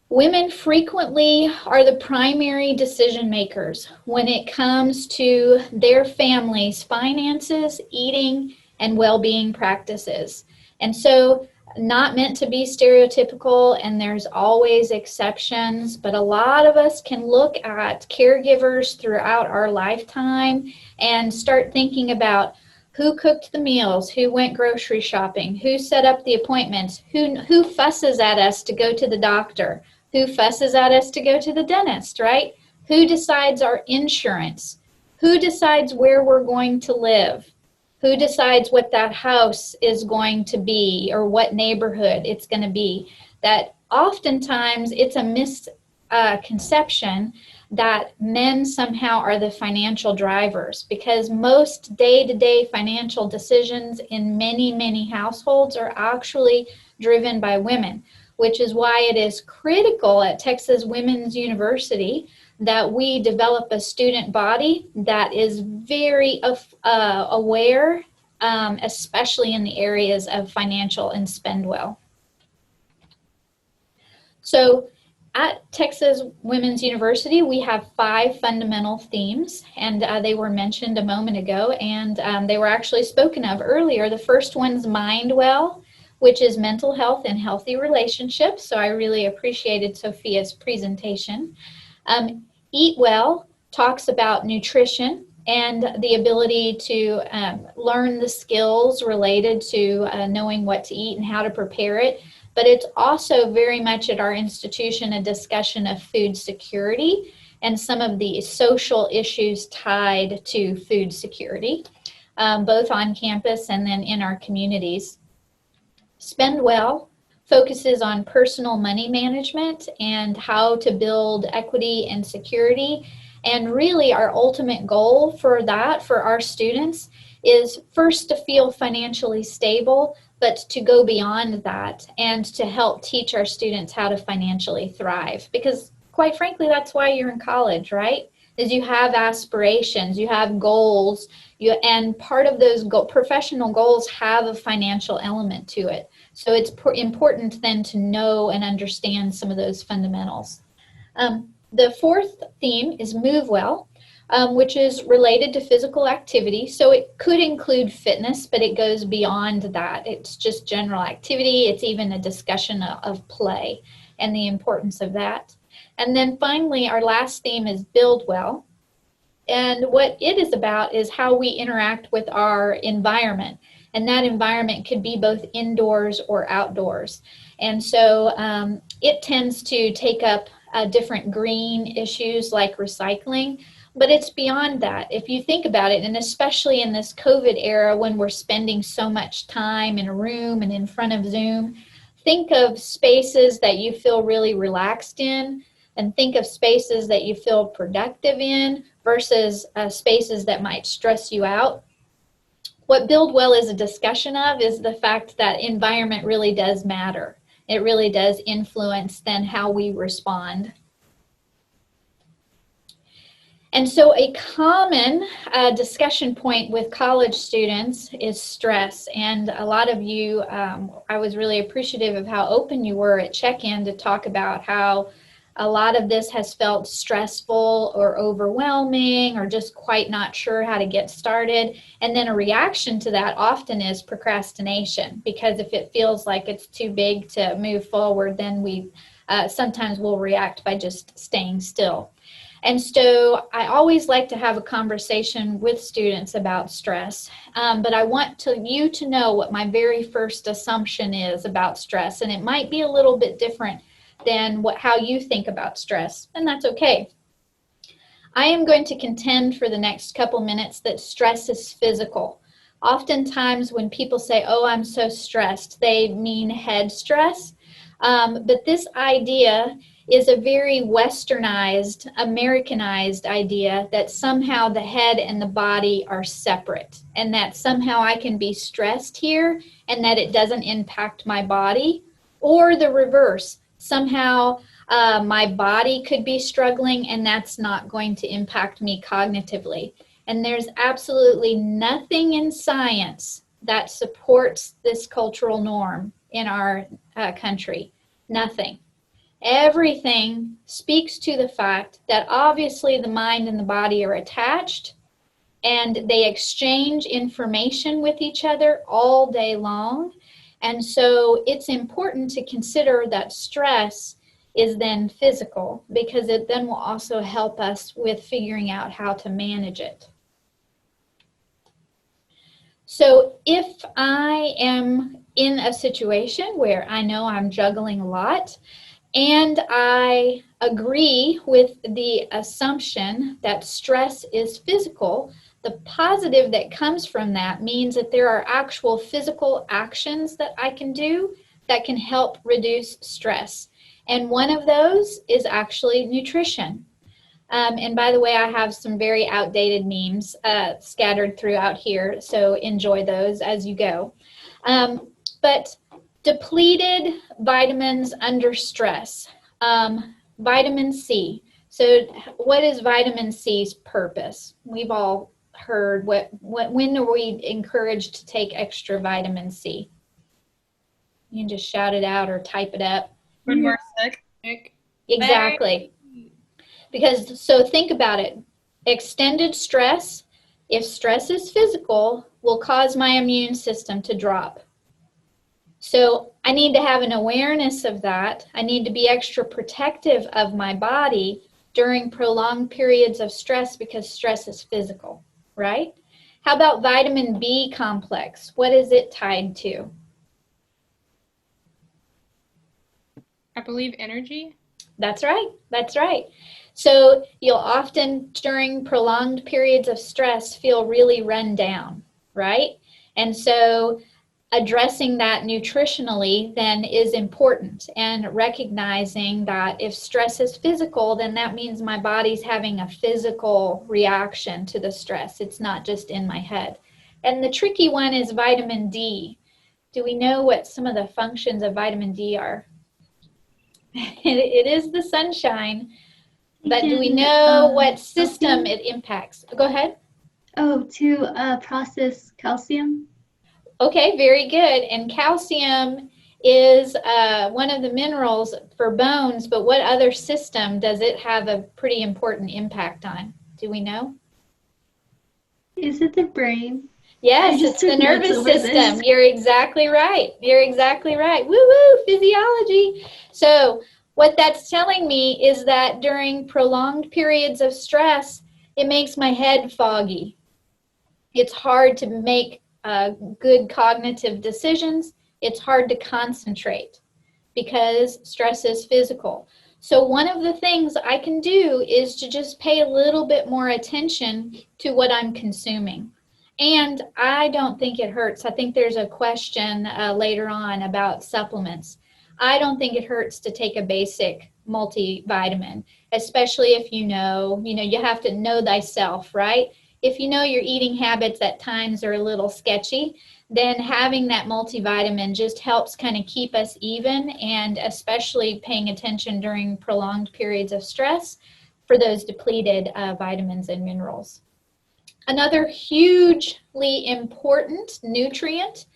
women frequently are the primary decision makers when it comes to their families' finances, eating, and well-being practices. And so not meant to be stereotypical, and there's always exceptions, but a lot of us can look at caregivers throughout our lifetime and start thinking about who cooked the meals, who went grocery shopping, who set up the appointments, who fusses at us to go to the doctor, who fusses at us to go to the dentist, right? Who decides our insurance? Who decides where we're going to live? Who decides what that house is going to be or what neighborhood it's going to be? That oftentimes it's a misconception that men somehow are the financial drivers, because most day-to-day financial decisions in many, many households are actually driven by women, which is why it is critical at Texas Women's University that we develop a student body that is very aware, especially in the areas of financial and spend well. So at Texas Women's University, we have 5 fundamental themes, and they were mentioned a moment ago, and they were actually spoken of earlier. The first one's Mind Well, which is mental health and healthy relationships. So I really appreciated Sophia's presentation. Eat Well talks about nutrition and the ability to learn the skills related to knowing what to eat and how to prepare it. But it's also very much at our institution a discussion of food security and some of the social issues tied to food security, both on campus and then in our communities. Spend Well focuses on personal money management and how to build equity and security. And really, our ultimate goal for that, for our students, is first to feel financially stable, but to go beyond that and to help teach our students how to financially thrive. Because quite frankly, that's why you're in college, right? Is you have aspirations, you have goals, and part of those professional goals have a financial element to it. So it's important then to know and understand some of those fundamentals. The fourth theme is Move Well, which is related to physical activity. So it could include fitness, but it goes beyond that. It's just general activity. It's even a discussion of play and the importance of that. And then finally, our last theme is Build Well. And what it is about is how we interact with our environment. And that environment could be both indoors or outdoors. And so it tends to take up different green issues like recycling, but it's beyond that. If you think about it, and especially in this COVID era when we're spending so much time in a room and in front of Zoom, think of spaces that you feel really relaxed in, and think of spaces that you feel productive in versus spaces that might stress you out. What Build Well is a discussion of is the fact that environment really does matter. It really does influence then how we respond. And so a common discussion point with college students is stress. And a lot of you, I was really appreciative of how open you were at check-in to talk about how a lot of this has felt stressful or overwhelming or just quite not sure how to get started. And then a reaction to that often is procrastination, because if it feels like it's too big to move forward, then we sometimes will react by just staying still. And so I always like to have a conversation with students about stress, but I want you to know what my very first assumption is about stress, and it might be a little bit different than how you think about stress, and that's okay. I am going to contend for the next couple minutes that stress is physical. Oftentimes when people say, oh, I'm so stressed, they mean head stress, but this idea is a very westernized, Americanized idea that somehow the head and the body are separate, and that somehow I can be stressed here and that it doesn't impact my body, or the reverse. Somehow my body could be struggling and that's not going to impact me cognitively. And there's absolutely nothing in science that supports this cultural norm in our country. Nothing. Everything speaks to the fact that obviously the mind and the body are attached and they exchange information with each other all day long. And so it's important to consider that stress is then physical, because it then will also help us with figuring out how to manage it. So if I am in a situation where I know I'm juggling a lot, and I agree with the assumption that stress is physical, the positive that comes from that means that there are actual physical actions that I can do that can help reduce stress. And one of those is actually nutrition. And by the way, I have some very outdated memes scattered throughout here, so enjoy those as you go. But depleted vitamins under stress. Vitamin C. So what is vitamin C's purpose? We've all heard when are we encouraged to take extra vitamin C? You can just shout it out or type it up. When we're sick. Exactly. Because, so think about it. Extended stress, if stress is physical, will cause my immune system to drop. So I need to have an awareness of that. I need to be extra protective of my body during prolonged periods of stress, because stress is physical, right? How about vitamin B complex? What is it tied to? I believe energy. That's right. That's right. So you'll often, during prolonged periods of stress, feel really run down, right? And so addressing that nutritionally then is important, and recognizing that if stress is physical, then that means my body's having a physical reaction to the stress. It's not just in my head. And the tricky one is vitamin D. Do we know what some of the functions of vitamin D are? It is the sunshine, but do we know what system it impacts? Go ahead. Oh, to process calcium. Okay, very good. And calcium is one of the minerals for bones, but what other system does it have a pretty important impact on? Do we know? Is it the brain? Yes, it's the nervous system. You're exactly right. You're exactly right. Woo-woo, physiology. So what that's telling me is that during prolonged periods of stress, it makes my head foggy. It's hard to make good cognitive decisions. It's hard to concentrate because stress is physical. So one of the things I can do is to just pay a little bit more attention to what I'm consuming. And I don't think it hurts. I think there's a question later on about supplements. I don't think it hurts to take a basic multivitamin, especially if you know, you have to know thyself, right? If you know your eating habits at times are a little sketchy, then having that multivitamin just helps kind of keep us even, and especially paying attention during prolonged periods of stress for those depleted vitamins and minerals. Another hugely important nutrient,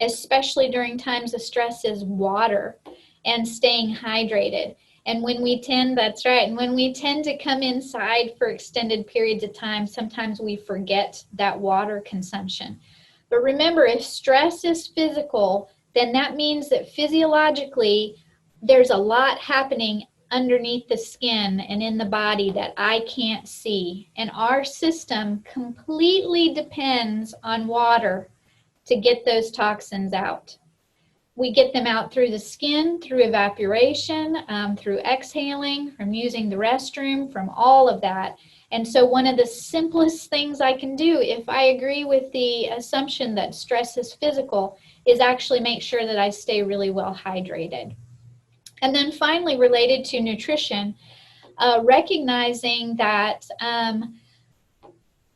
especially during times of stress, is water and staying hydrated. And when we tend, that's right, and when we tend to come inside for extended periods of time, sometimes we forget that water consumption. But remember, if stress is physical, then that means that physiologically there's a lot happening underneath the skin and in the body that I can't see. And our system completely depends on water to get those toxins out. We get them out through the skin, through evaporation, through exhaling, from using the restroom, from all of that. And so one of the simplest things I can do, if I agree with the assumption that stress is physical, is actually make sure that I stay really well hydrated. And then finally, related to nutrition, recognizing that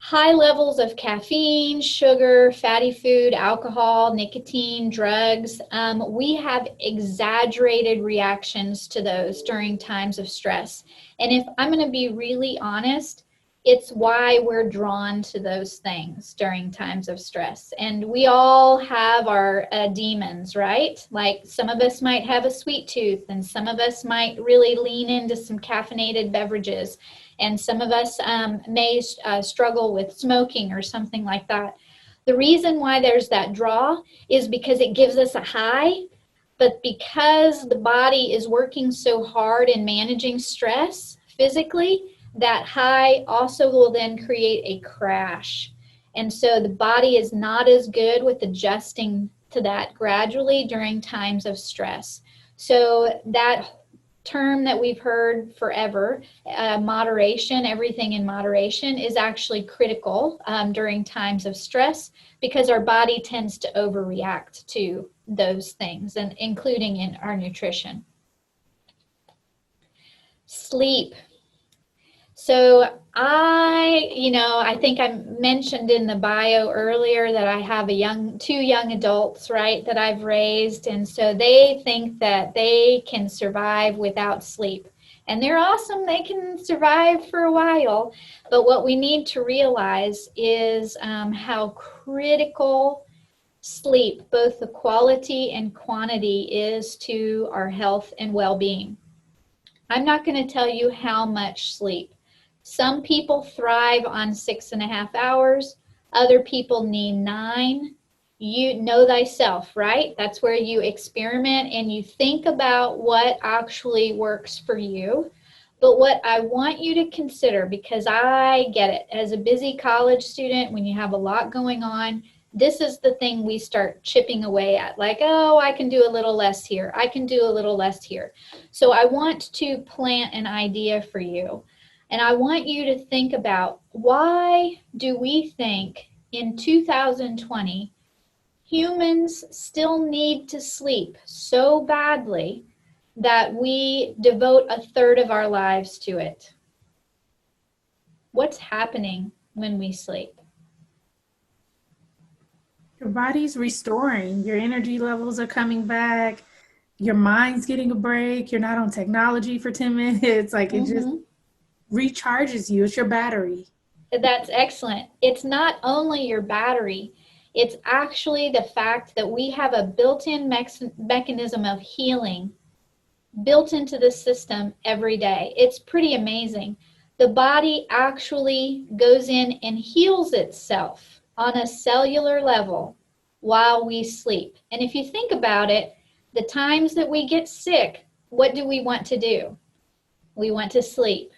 high levels of caffeine, sugar, fatty food, alcohol, nicotine, drugs, we have exaggerated reactions to those during times of stress. And if I'm going to be really honest, it's why we're drawn to those things during times of stress. And we all have our demons, right? Like some of us might have a sweet tooth, and some of us might really lean into some caffeinated beverages. And some of us may struggle with smoking or something like that. The reason why there's that draw is because it gives us a high, but because the body is working so hard in managing stress physically, that high also will then create a crash. And so the body is not as good with adjusting to that gradually during times of stress. So that term that we've heard forever, moderation, everything in moderation, is actually critical during times of stress, because our body tends to overreact to those things, and including in our nutrition. Sleep. So I think I mentioned in the bio earlier that I have two young adults, right, that I've raised. And so they think that they can survive without sleep. And they're awesome. They can survive for a while. But what we need to realize is how critical sleep, both the quality and quantity, is to our health and well-being. I'm not going to tell you how much sleep. Some people thrive on 6.5 hours. Other people need 9. You know thyself, right? That's where you experiment and you think about what actually works for you. But what I want you to consider, because I get it, as a busy college student, when you have a lot going on, this is the thing we start chipping away at. Like, oh, I can do a little less here. I can do a little less here. So I want to plant an idea for you. And I want you to think about, why do we think in 2020 Humans still need to sleep so badly that we devote a third of our lives to it. What's happening when we sleep? Your body's restoring. Your energy levels are coming back. Your mind's getting a break. You're not on technology for 10 minutes. Like it just recharges you. It's your battery. That's excellent. It's not only your battery, it's actually the fact that we have a built-in mechanism of healing built into the system every day. It's pretty amazing. The body actually goes in and heals itself on a cellular level while we sleep. And if you think about it, the times that we get sick, what do we want to do? We want to sleep.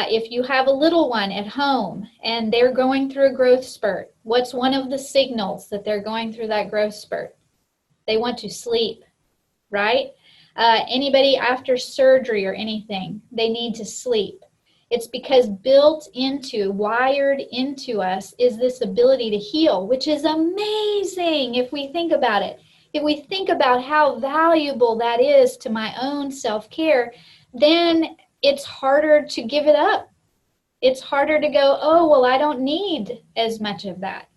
If you have a little one at home and they're going through a growth spurt, what's one of the signals that they're going through that growth spurt? They want to sleep, right? Anybody after surgery or anything, they need to sleep. It's because built into, wired into us is this ability to heal, which is amazing if we think about it. If we think about how valuable that is to my own self-care, then it's harder to give it up. It's harder to go, oh, well, I don't need as much of that.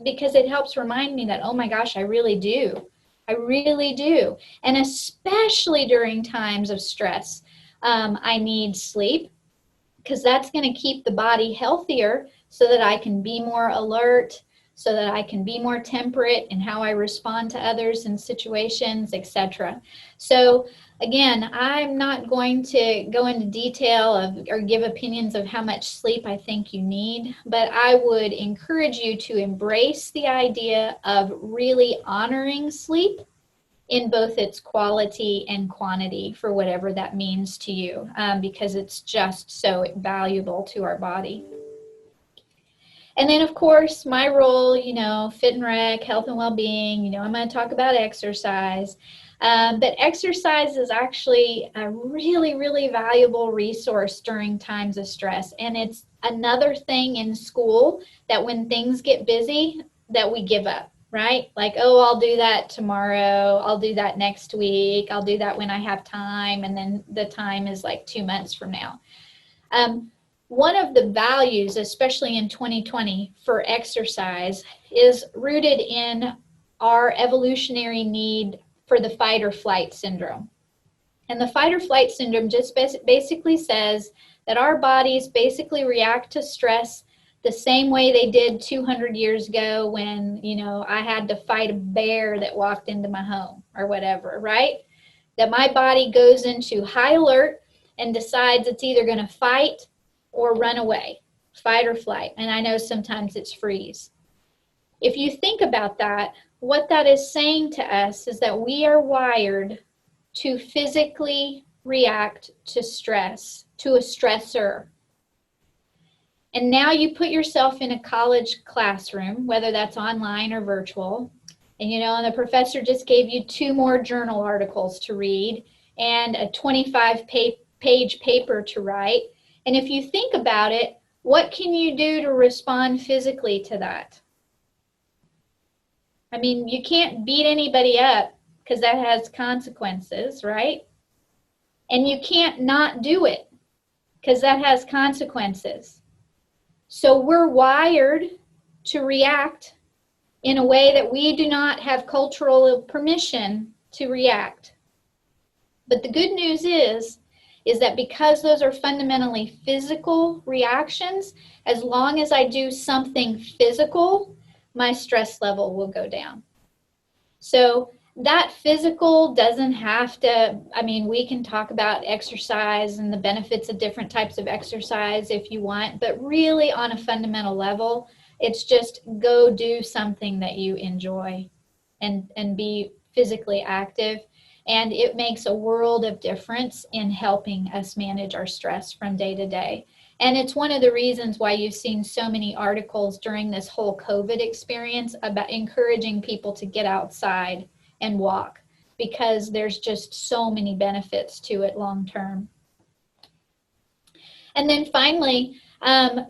Because it helps remind me that, oh my gosh, I really do. I really do. And especially during times of stress, I need sleep because that's going to keep the body healthier so that I can be more alert, so that I can be more temperate in how I respond to others in situations, etc. So again, I'm not going to go into detail or give opinions of how much sleep I think you need, but I would encourage you to embrace the idea of really honoring sleep in both its quality and quantity for whatever that means to you, because it's just so valuable to our body. And then, of course, my role, fit and rec, health and well-being, I'm going to talk about exercise. But exercise is actually a really, really valuable resource during times of stress. And it's another thing in school that when things get busy, that we give up, right? Like, oh, I'll do that tomorrow. I'll do that next week. I'll do that when I have time. And then the time is like 2 months from now. One of the values, especially in 2020 for exercise, is rooted in our evolutionary need for the fight or flight syndrome. And the fight or flight syndrome just basically says that our bodies basically react to stress the same way they did 200 years ago when, I had to fight a bear that walked into my home or whatever, right? That my body goes into high alert and decides it's either going to fight or run away, fight or flight. And I know sometimes it's freeze. If you think about that, what that is saying to us is that we are wired to physically react to stress, to a stressor. And now you put yourself in a college classroom, whether that's online or virtual, and the professor just gave you 2 more journal articles to read and a 25-page paper to write. And if you think about it, what can you do to respond physically to that? I mean, you can't beat anybody up because that has consequences, right? And you can't not do it because that has consequences. So we're wired to react in a way that we do not have cultural permission to react. But the good news is that because those are fundamentally physical reactions, as long as I do something physical, my stress level will go down. So that physical doesn't have to, we can talk about exercise and the benefits of different types of exercise if you want, but really on a fundamental level, it's just go do something that you enjoy and be physically active. And it makes a world of difference in helping us manage our stress from day to day. And it's one of the reasons why you've seen so many articles during this whole COVID experience about encouraging people to get outside and walk, because there's just so many benefits to it long term. And then finally,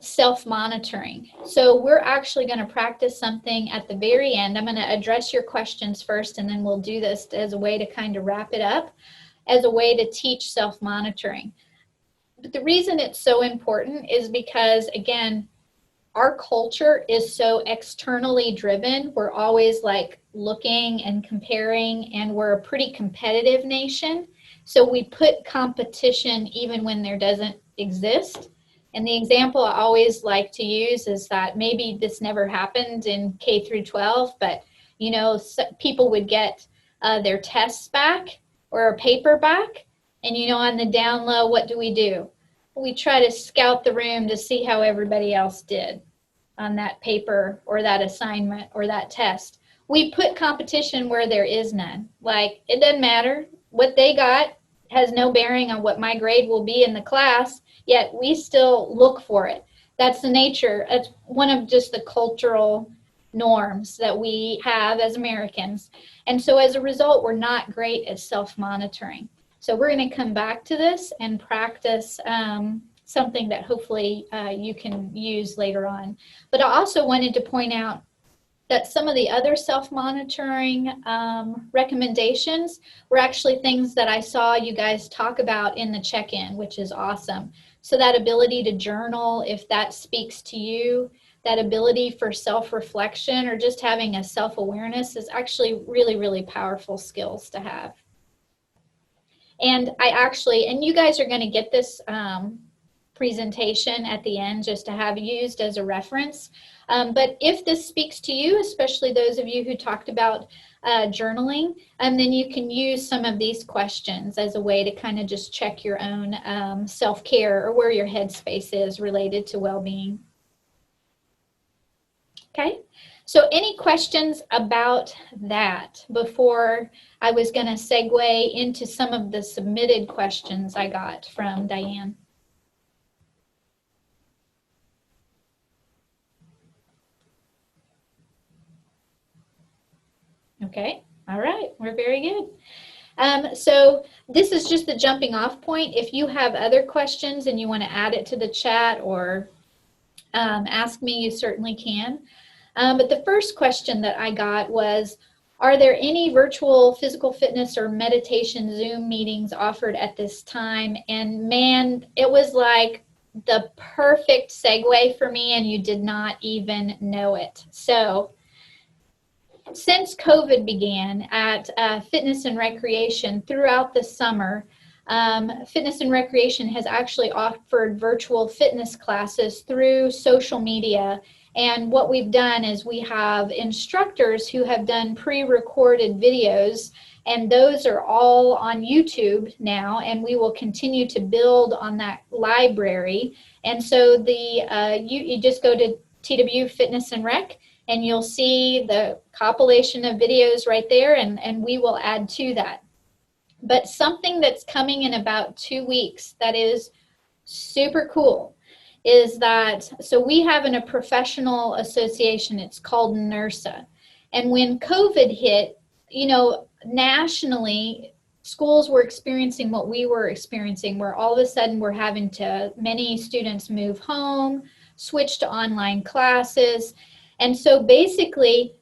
Self-monitoring. So we're actually going to practice something at the very end. I'm going to address your questions first, and then we'll do this as a way to kind of wrap it up, as a way to teach self-monitoring. But the reason it's so important is because, again, our culture is so externally driven. We're always like looking and comparing, and we're a pretty competitive nation. So we put competition even when there doesn't exist. And the example I always like to use is that maybe this never happened in K through 12, but you know, people would get their tests back or a paper back, and you know, on the down low, what do? We try to scout the room to see how everybody else did on that paper or that assignment or that test. We put competition where there is none. Like, it doesn't matter. What they got has no bearing on what my grade will be in the class, yet we still look for it. That's the nature. It's one of just the cultural norms that we have as Americans. And so as a result, we're not great at self-monitoring. So we're going to come back to this and practice something that hopefully you can use later on. But I also wanted to point out that some of the other self-monitoring recommendations were actually things that I saw you guys talk about in the check-in, which is awesome. So that ability to journal, if that speaks to you, that ability for self-reflection or just having a self-awareness is actually really, really powerful skills to have. And and you guys are going to get this presentation at the end just to have used as a reference. But if this speaks to you, especially those of you who talked about journaling, then you can use some of these questions as a way to kind of just check your own self-care or where your headspace is related to well-being. Okay, so any questions about that before I was going to segue into some of the submitted questions I got from Diane? Okay, all right, we're very good. So this is just the jumping off point. If you have other questions and you want to add it to the chat or ask me, you certainly can. But the first question that I got was, are there any virtual physical fitness or meditation Zoom meetings offered at this time? And man, it was like the perfect segue for me, and you did not even know it. So since COVID began at Fitness and Recreation throughout the summer, Fitness and Recreation has actually offered virtual fitness classes through social media. And what we've done is we have instructors who have done pre-recorded videos, and those are all on YouTube now, and we will continue to build on that library. And so you just go to TW Fitness and Rec, and you'll see the compilation of videos right there, and we will add to that. But something that's coming in about 2 weeks that is super cool is that, so we have a professional association, it's called NERSA. And when COVID hit, you know, nationally, schools were experiencing what we were experiencing, where all of a sudden we're having many students move home, switch to online classes. And so basically,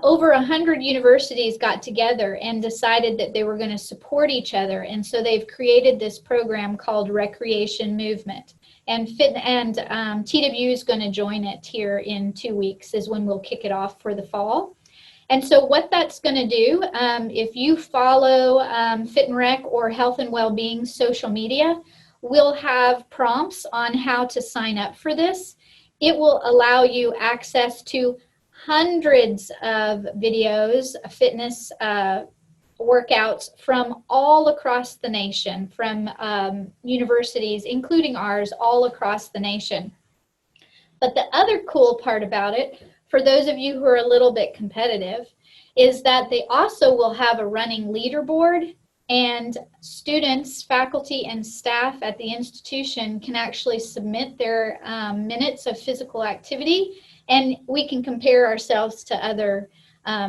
over 100 universities got together and decided that they were going to support each other. And so they've created this program called Recreation Movement. And TW is going to join it here in 2 weeks is when we'll kick it off for the fall. And so what that's going to do, if you follow Fit and Rec or Health and Wellbeing social media, we'll have prompts on how to sign up for this. It will allow you access to hundreds of videos, fitness workouts from all across the nation, from universities, including ours, all across the nation. But the other cool part about it, for those of you who are a little bit competitive, is that they also will have a running leaderboard, and students, faculty, and staff at the institution can actually submit their minutes of physical activity, and we can compare ourselves to other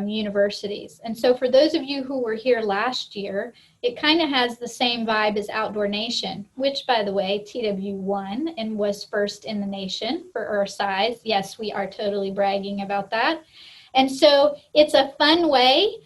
universities. And so for those of you who were here last year, it kind of has the same vibe as Outdoor Nation, which, by the way, TW won and was first in the nation for our size. Yes, we are totally bragging about that. And so it's a fun way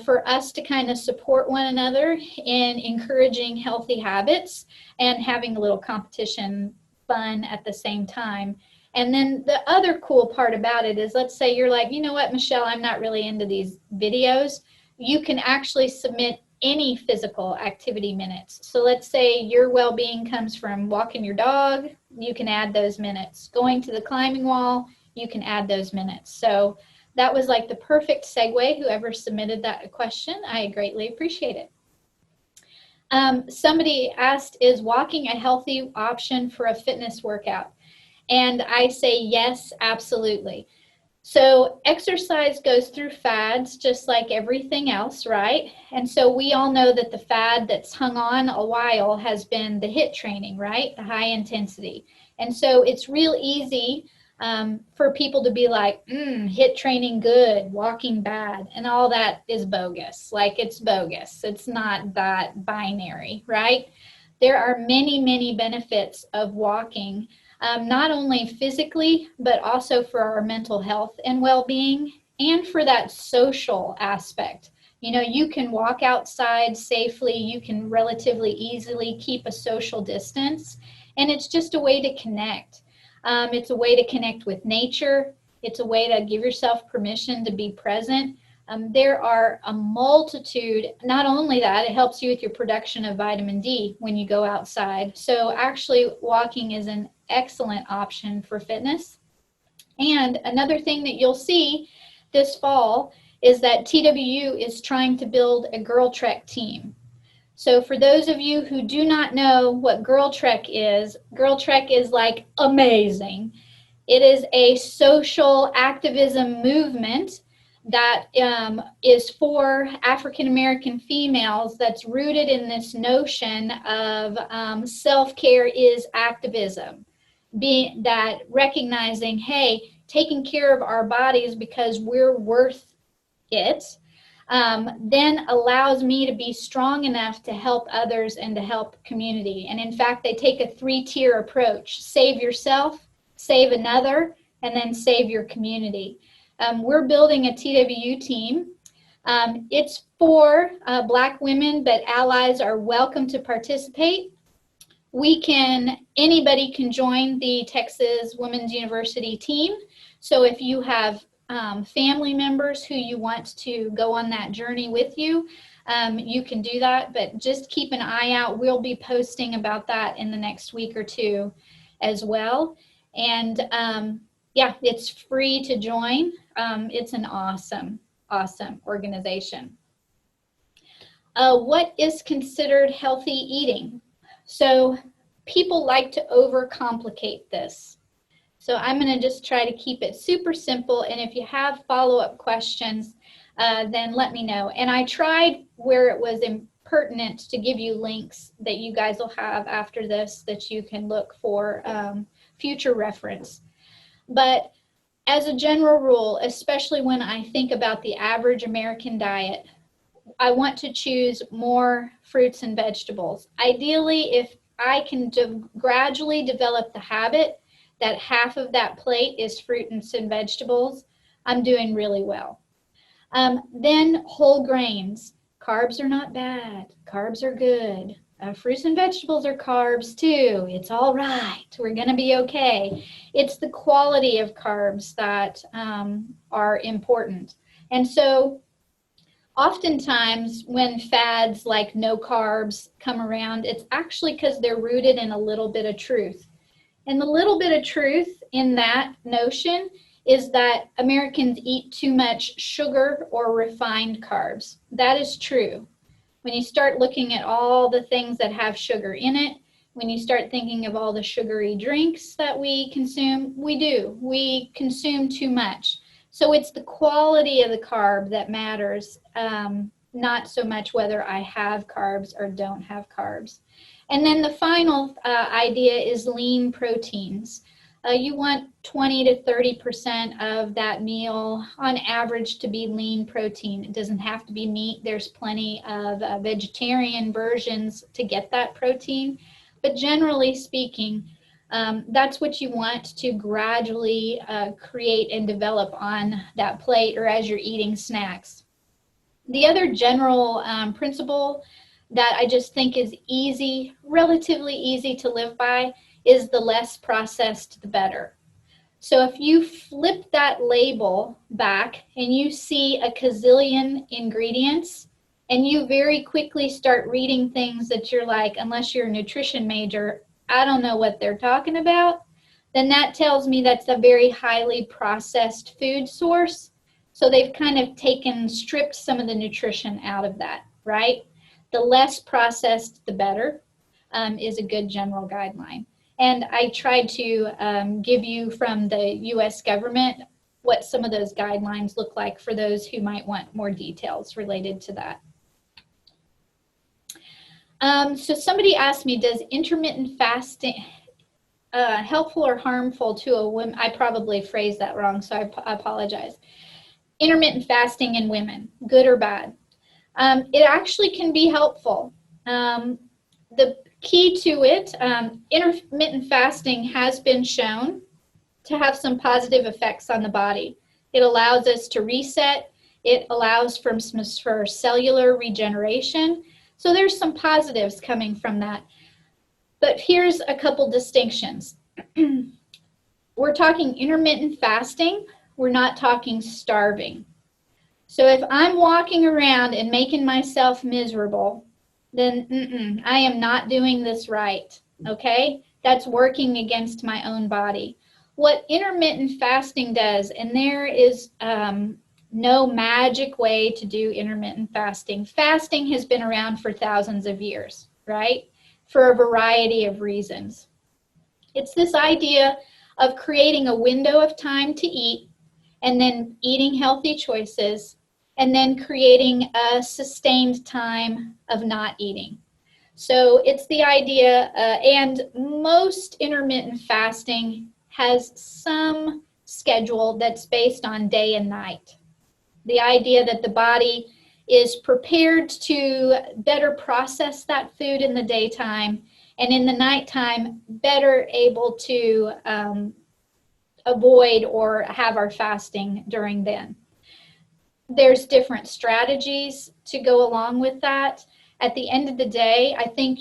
for us to kind of support one another in encouraging healthy habits and having a little competition fun at the same time. And then the other cool part about it is, let's say you're like, you know what, Michelle, I'm not really into these videos. You can actually submit any physical activity minutes. So let's say your well-being comes from walking your dog, you can add those minutes. Going to the climbing wall, you can add those minutes. So that was like the perfect segue. Whoever submitted that question, I greatly appreciate it. Somebody asked, is walking a healthy option for a fitness workout? And I say yes, absolutely. So exercise goes through fads just like everything else, right? And so we all know that the fad that's hung on a while has been the HIIT training, right? The high intensity. And so it's real easy for people to be like, HIIT training good, walking bad, and all that is bogus. Like, it's bogus. It's not that binary, right? There are many, many benefits of walking, not only physically, but also for our mental health and well-being, and for that social aspect. You know, you can walk outside safely, you can relatively easily keep a social distance, and it's just a way to connect. It's a way to connect with nature. It's a way to give yourself permission to be present. There are a multitude, not only that, it helps you with your production of vitamin D when you go outside. So actually walking is an excellent option for fitness. And another thing that you'll see this fall is that TWU is trying to build a Girl Trek team. So for those of you who do not know what Girl Trek is like amazing. It is a social activism movement that is for African American females, that's rooted in this notion of self-care is activism. Being that recognizing, hey, taking care of our bodies because we're worth it, then allows me to be strong enough to help others and to help community. And in fact, they take a 3-tier approach: save yourself, save another, and then save your community. We're building a TWU team. It's for Black women, but allies are welcome to participate. Anybody can join the Texas Women's University team. So if you have family members who you want to go on that journey with you, you can do that, but just keep an eye out. We'll be posting about that in the next week or two as well. And yeah, it's free to join. It's an awesome, awesome organization. What is considered healthy eating? So people like to overcomplicate this. So I'm going to just try to keep it super simple. And if you have follow-up questions, then let me know. And I tried, where it was pertinent, to give you links that you guys will have after this that you can look for future reference. But as a general rule, especially when I think about the average American diet, I want to choose more fruits and vegetables. Ideally, if I can gradually develop the habit that half of that plate is fruits and vegetables, I'm doing really well. Then whole grains. Carbs are not bad. Carbs are good. Fruits and vegetables are carbs too. It's all right. We're going to be okay. It's the quality of carbs that are important. And so oftentimes when fads like no carbs come around, it's actually because they're rooted in a little bit of truth. And the little bit of truth in that notion is that Americans eat too much sugar or refined carbs. That is true. When you start looking at all the things that have sugar in it, when you start thinking of all the sugary drinks that we consume, we consume too much. So it's the quality of the carb that matters, not so much whether I have carbs or don't have carbs. And then the final idea is lean proteins. You want 20 to 30% of that meal on average to be lean protein. It doesn't have to be meat. There's plenty of vegetarian versions to get that protein. But generally speaking, that's what you want to gradually create and develop on that plate or as you're eating snacks. The other general principle that I just think is easy, relatively easy to live by, is the less processed, the better. So if you flip that label back and you see a gazillion ingredients, and you very quickly start reading things that you're like, unless you're a nutrition major, I don't know what they're talking about, then that tells me that's a very highly processed food source. So they've kind of stripped some of the nutrition out of that, right? The less processed, the better, is a good general guideline. And I tried to give you from the US government what some of those guidelines look like for those who might want more details related to that. So somebody asked me, does intermittent fasting helpful or harmful to a woman? I probably phrased that wrong, so I apologize. Intermittent fasting in women, good or bad? It actually can be helpful. The key to it, intermittent fasting has been shown to have some positive effects on the body. It allows us to reset. It allows for cellular regeneration. So there's some positives coming from that. But here's a couple distinctions. We're talking intermittent fasting. We're not talking starving. So if I'm walking around and making myself miserable, then I am not doing this right, okay? That's working against my own body. What intermittent fasting does, and there is no magic way to do intermittent fasting. Fasting has been around for thousands of years, right? For a variety of reasons. It's this idea of creating a window of time to eat and then eating healthy choices and then creating a sustained time of not eating. So it's the idea, and most intermittent fasting has some schedule that's based on day and night. The idea that the body is prepared to better process that food in the daytime, and in the nighttime, better able to avoid or have our fasting during then. There's different strategies to go along with that. At the end of the day, I think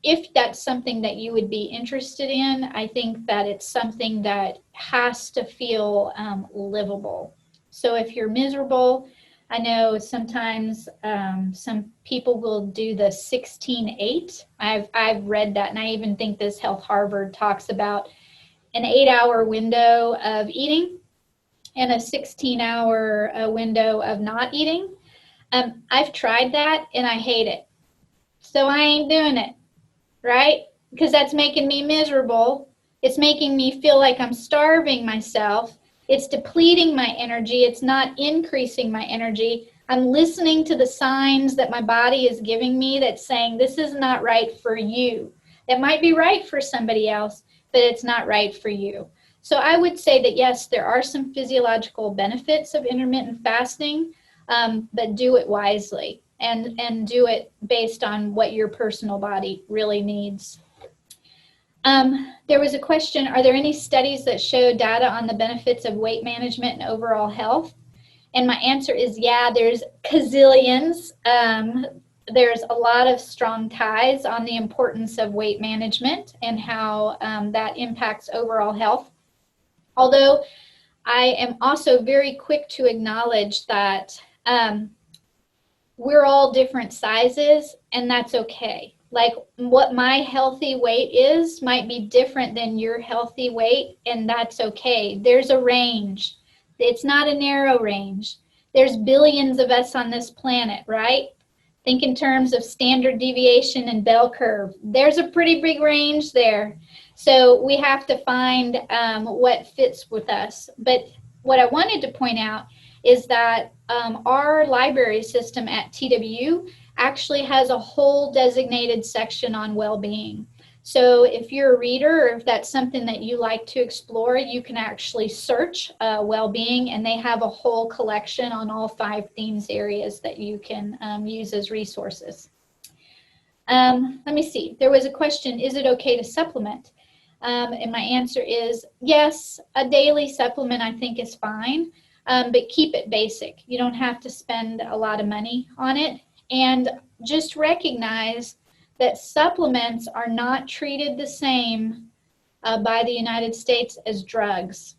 if that's something that you would be interested in, I think that it's something that has to feel livable. So if you're miserable, I know sometimes some people will do the 16-8. I've read that, and I even think this Health Harvard talks about an 8-hour window of eating and a 16-hour window of not eating. I've tried that and I hate it. So I ain't doing it, right? Because that's making me miserable. It's making me feel like I'm starving myself. It's depleting my energy. It's not increasing my energy. I'm listening to the signs that my body is giving me that's saying this is not right for you. It might be right for somebody else, but it's not right for you. So I would say that yes, there are some physiological benefits of intermittent fasting, but do it wisely and do it based on what your personal body really needs. There was a question, are there any studies that show data on the benefits of weight management and overall health? And my answer is yeah, there's gazillions. There's a lot of strong ties on the importance of weight management and how that impacts overall health. Although I am also very quick to acknowledge that we're all different sizes, and that's okay. Like what my healthy weight is might be different than your healthy weight, and that's okay. There's a range. It's not a narrow range. There's billions of us on this planet, right? Think in terms of standard deviation and bell curve. There's a pretty big range there. So we have to find what fits with us. But what I wanted to point out is that our library system at TWU actually has a whole designated section on well-being. So if you're a reader, or if that's something that you like to explore, you can actually search Wellbeing, and they have a whole collection on all 5 themes areas that you can use as resources. Let me see. There was a question, is it okay to supplement? And my answer is yes, a daily supplement I think is fine, but keep it basic. You don't have to spend a lot of money on it. And just recognize that supplements are not treated the same by the United States as drugs.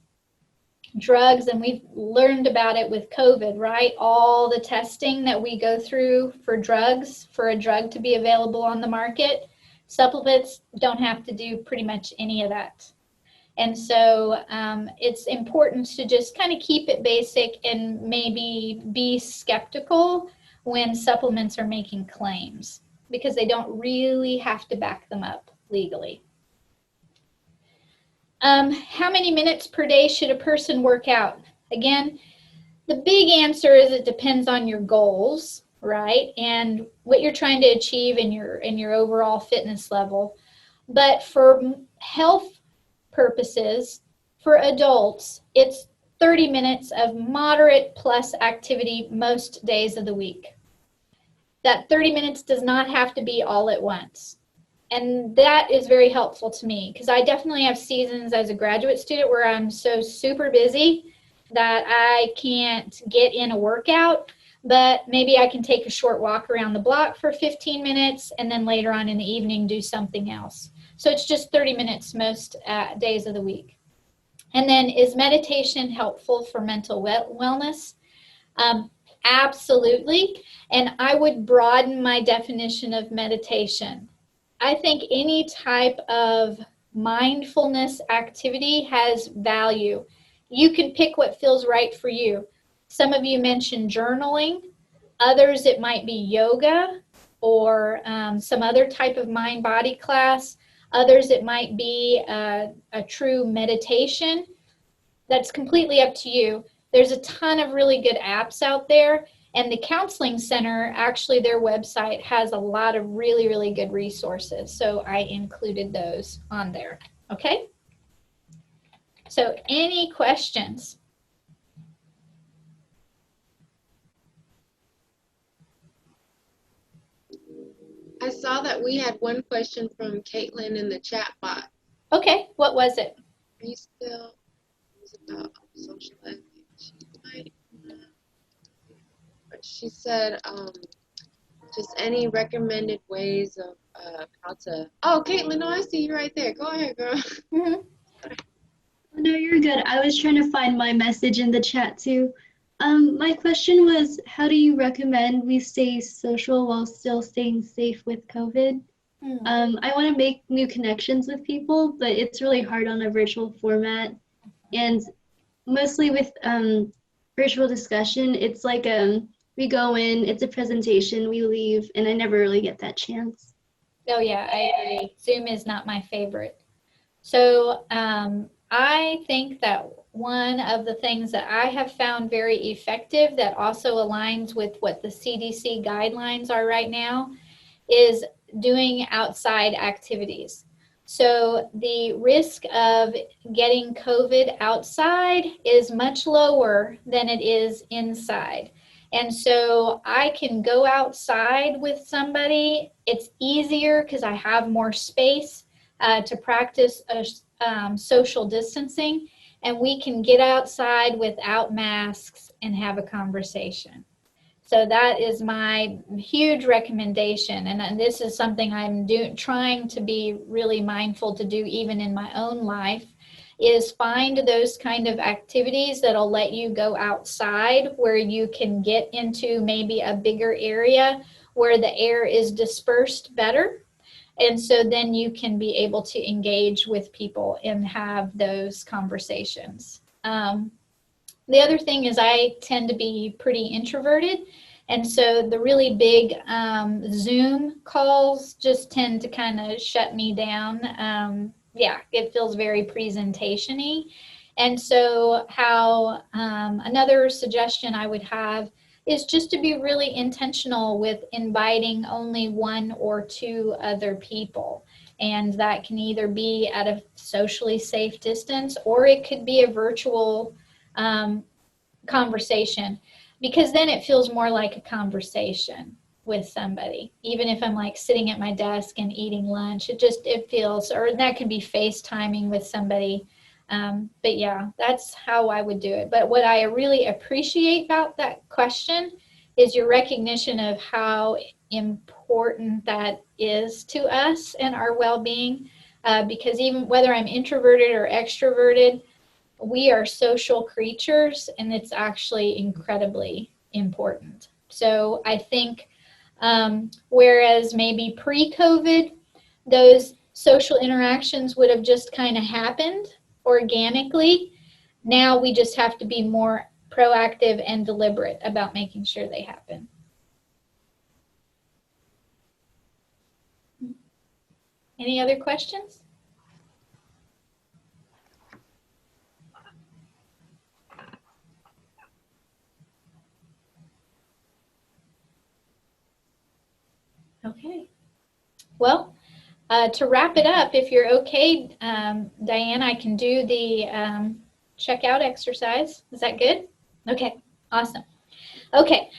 Drugs, and we've learned about it with COVID, right? All the testing that we go through for drugs, for a drug to be available on the market, supplements don't have to do pretty much any of that. And so it's important to just kind of keep it basic and maybe be skeptical when supplements are making claims, because they don't really have to back them up legally. How many minutes per day should a person work out? Again, the big answer is it depends on your goals, right? And what you're trying to achieve in your overall fitness level. But for health purposes, for adults, it's 30 minutes of moderate plus activity most days of the week. That 30 minutes does not have to be all at once. And that is very helpful to me, because I definitely have seasons as a graduate student where I'm so super busy that I can't get in a workout, but maybe I can take a short walk around the block for 15 minutes and then later on in the evening do something else. So it's just 30 minutes most days of the week. And then, is meditation helpful for mental wellness? Absolutely. And I would broaden my definition of meditation. I think any type of mindfulness activity has value. You can pick what feels right for you. Some of you mentioned journaling. Others, it might be yoga or some other type of mind-body class. Others, it might be a true meditation. That's completely up to you. There's a ton of really good apps out there. And the Counseling Center, actually their website has a lot of really, really good resources. So I included those on there. Okay? So any questions? I saw that we had one question from Caitlin in the chat box. Okay, what was it? Are you still? It was about social ethics. She said, just any recommended ways of how to. Oh, Caitlin, no, I see you right there. Go ahead, girl. Mm-hmm. No, you're good. I was trying to find my message in the chat too. My question was, how do you recommend we stay social while still staying safe with COVID? I want to make new connections with people, but it's really hard on a virtual format. And mostly with virtual discussion, it's like we go in, it's a presentation, we leave, and I never really get that chance. Oh yeah, I agree. Zoom is not my favorite. So I think that one of the things that I have found very effective that also aligns with what the CDC guidelines are right now is doing outside activities. So the risk of getting COVID outside is much lower than it is inside. And so I can go outside with somebody. It's easier because I have more space to practice social distancing, and we can get outside without masks and have a conversation. So that is my huge recommendation, and this is something I'm trying to be really mindful to do even in my own life, is find those kind of activities that'll let you go outside where you can get into maybe a bigger area where the air is dispersed better. And so then you can be able to engage with people and have those conversations. The other thing is I tend to be pretty introverted. And so the really big Zoom calls just tend to kind of shut me down. Yeah, it feels very presentation-y. And so how another suggestion I would have is just to be really intentional with inviting only 1 or 2 other people. And that can either be at a socially safe distance, or it could be a virtual conversation, because then it feels more like a conversation with somebody. Even if I'm like sitting at my desk and eating lunch, it feels, or that could be FaceTiming with somebody. But yeah, that's how I would do it. But what I really appreciate about that question is your recognition of how important that is to us and our well-being. Because even whether I'm introverted or extroverted, we are social creatures, and it's actually incredibly important. So I think whereas maybe pre-COVID, those social interactions would have just kind of happened organically, now we just have to be more proactive and deliberate about making sure they happen. Any other questions? Okay. Well, to wrap it up, if you're okay, Diane, I can do the checkout exercise. Is that good? Okay, awesome. Okay,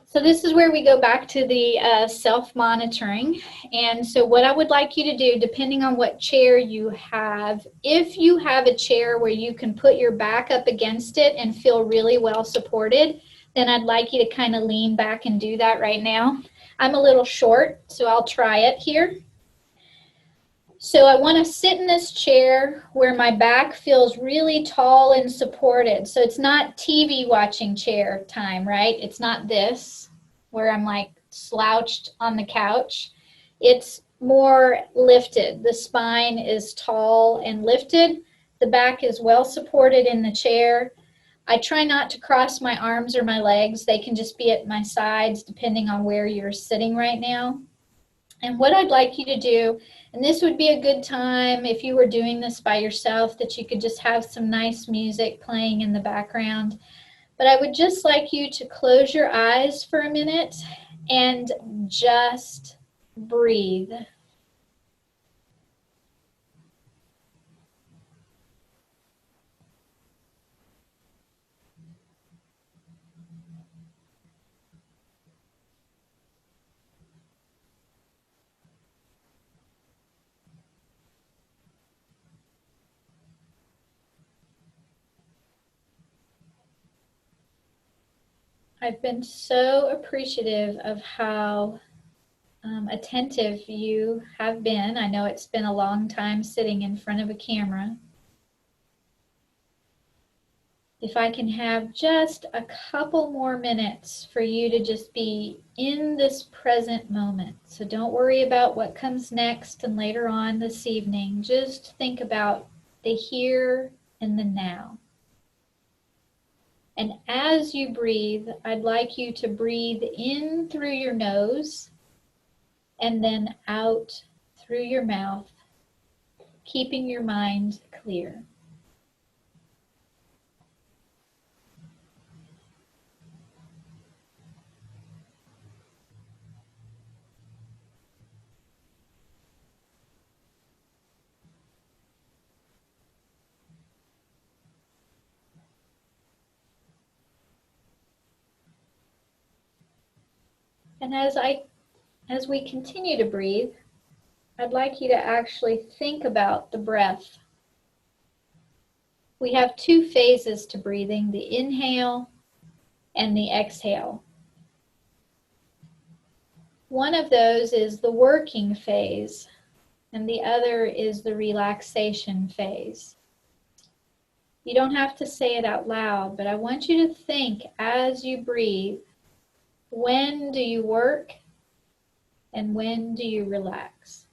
so this is where we go back to the self-monitoring. And so what I would like you to do, depending on what chair you have, if you have a chair where you can put your back up against it and feel really well supported, then I'd like you to kind of lean back and do that right now. I'm a little short, so I'll try it here. So I want to sit in this chair where my back feels really tall and supported. So it's not TV watching chair time, right? It's not this where I'm like slouched on the couch. It's more lifted. The spine is tall and lifted. The back is well supported in the chair. I try not to cross my arms or my legs. They can just be at my sides depending on where you're sitting right now. And what I'd like you to do, and this would be a good time if you were doing this by yourself, that you could just have some nice music playing in the background. But I would just like you to close your eyes for a minute and just breathe. I've been so appreciative of how attentive you have been. I know it's been a long time sitting in front of a camera. If I can have just a couple more minutes for you to just be in this present moment. So don't worry about what comes next and later on this evening. Just think about the here and the now. And as you breathe, I'd like you to breathe in through your nose and then out through your mouth, keeping your mind clear. And as we continue to breathe, I'd like you to actually think about the breath. We have two phases to breathing, the inhale and the exhale. One of those is the working phase, and the other is the relaxation phase. You don't have to say it out loud, but I want you to think as you breathe, when do you work and when do you relax?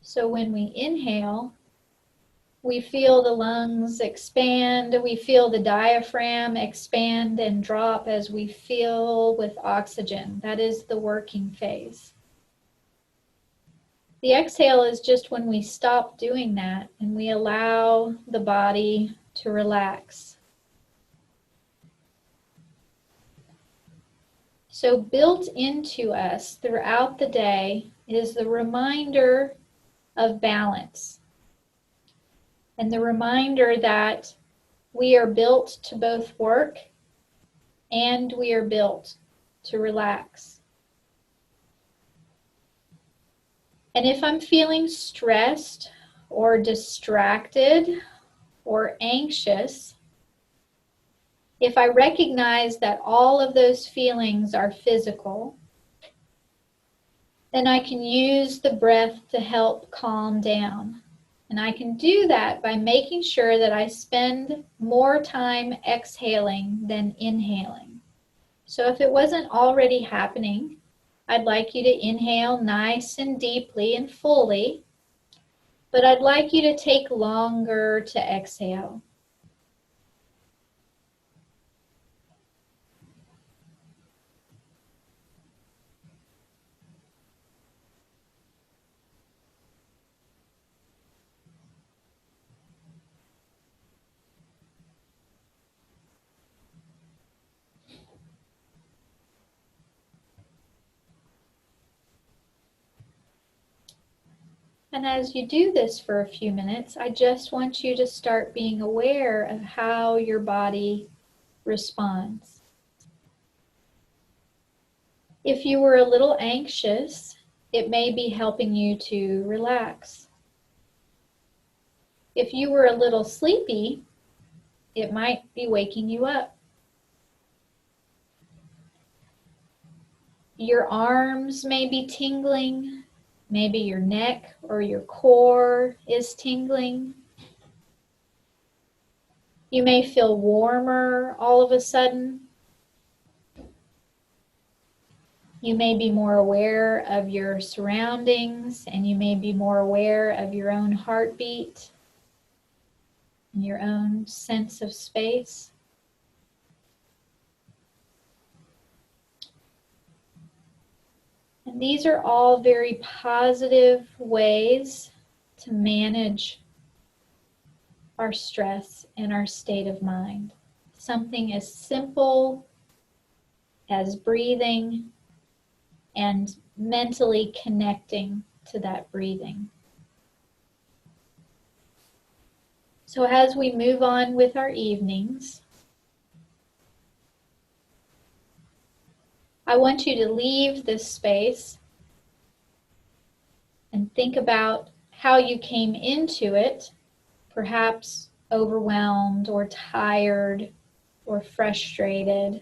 So when we inhale, We feel the lungs expand. We feel the diaphragm expand and drop as we fill with oxygen. That is the working phase. The exhale is just when we stop doing that and we allow the body to relax. So built into us throughout the day is the reminder of balance and the reminder that we are built to both work and we are built to relax. And if I'm feeling stressed or distracted or anxious, if I recognize that all of those feelings are physical, then I can use the breath to help calm down. And I can do that by making sure that I spend more time exhaling than inhaling. So if it wasn't already happening, I'd like you to inhale nice and deeply and fully, but I'd like you to take longer to exhale. And as you do this for a few minutes, I just want you to start being aware of how your body responds. If you were a little anxious, it may be helping you to relax. If you were a little sleepy, it might be waking you up. Your arms may be tingling. Maybe your neck or your core is tingling. You may feel warmer all of a sudden. You may be more aware of your surroundings, and you may be more aware of your own heartbeat and your own sense of space. And these are all very positive ways to manage our stress and our state of mind. Something as simple as breathing and mentally connecting to that breathing. So as we move on with our evenings, I want you to leave this space and think about how you came into it, perhaps overwhelmed or tired or frustrated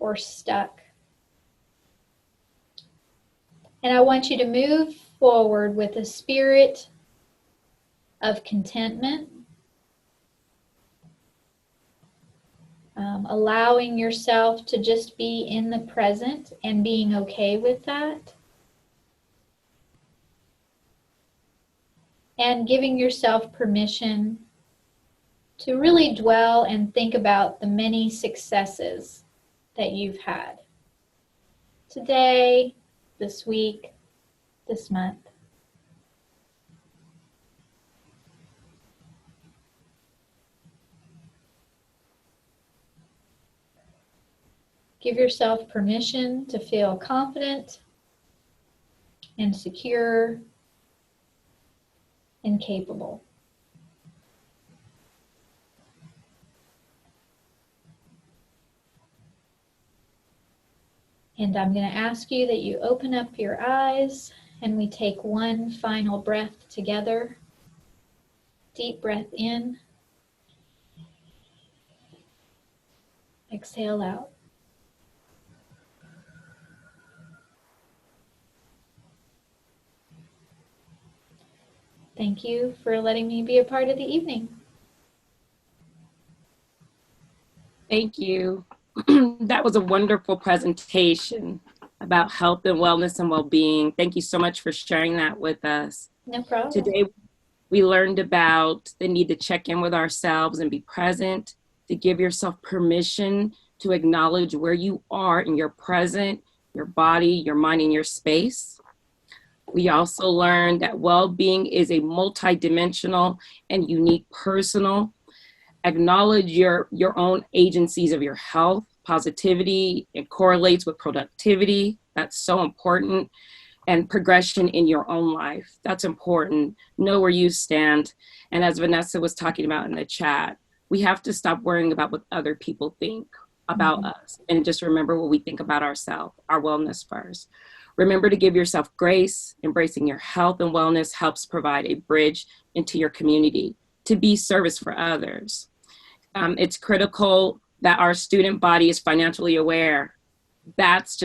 or stuck. And I want you to move forward with a spirit of contentment, allowing yourself to just be in the present and being okay with that. And giving yourself permission to really dwell and think about the many successes that you've had today, this week, this month. Give yourself permission to feel confident and secure and capable. And I'm going to ask you that you open up your eyes and we take one final breath together. Deep breath in. Exhale out. Thank you for letting me be a part of the evening. Thank you. That was a wonderful presentation about health and wellness and well-being. Thank you so much for sharing that with us. No problem. Today, We learned about the need to check in with ourselves and be present, to give yourself permission to acknowledge where you are in your present, your body, your mind, and your space. We also learned that well-being is a multidimensional and unique personal. Acknowledge your own agencies of your health. Positivity, it correlates with productivity. That's so important. And progression in your own life. That's important. Know where you stand. And as Vanessa was talking about in the chat, we have to stop worrying about what other people think about us and just remember what we think about ourselves, our wellness first. Remember to give yourself grace. Embracing your health and wellness helps provide a bridge into your community to be service for others. It's critical that our student body is financially aware. That's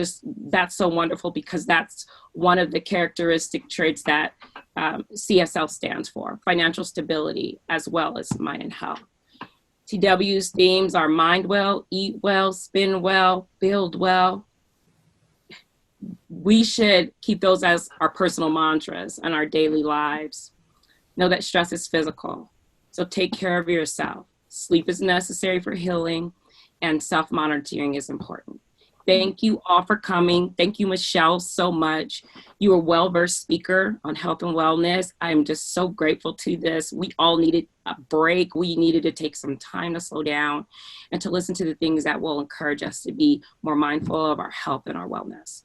so wonderful because that's one of the characteristic traits that CSL stands for, financial stability as well as mind and health. TW's themes are mind well, eat well, spend well, build well. We should keep those as our personal mantras in our daily lives. Know that stress is physical, so take care of yourself. Sleep is necessary for healing, and self-monitoring is important. Thank you all for coming. Thank you, Michelle, so much. You are a well-versed speaker on health and wellness. I'm just so grateful to this. We all needed a break. We needed to take some time to slow down and to listen to the things that will encourage us to be more mindful of our health and our wellness.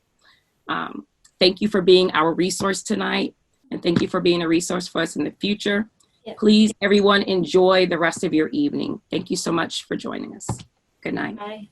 Thank you for being our resource tonight, and thank you for being a resource for us in the future. Yep. Please, everyone, enjoy the rest of your evening. Thank you so much for joining us. Good night. Bye.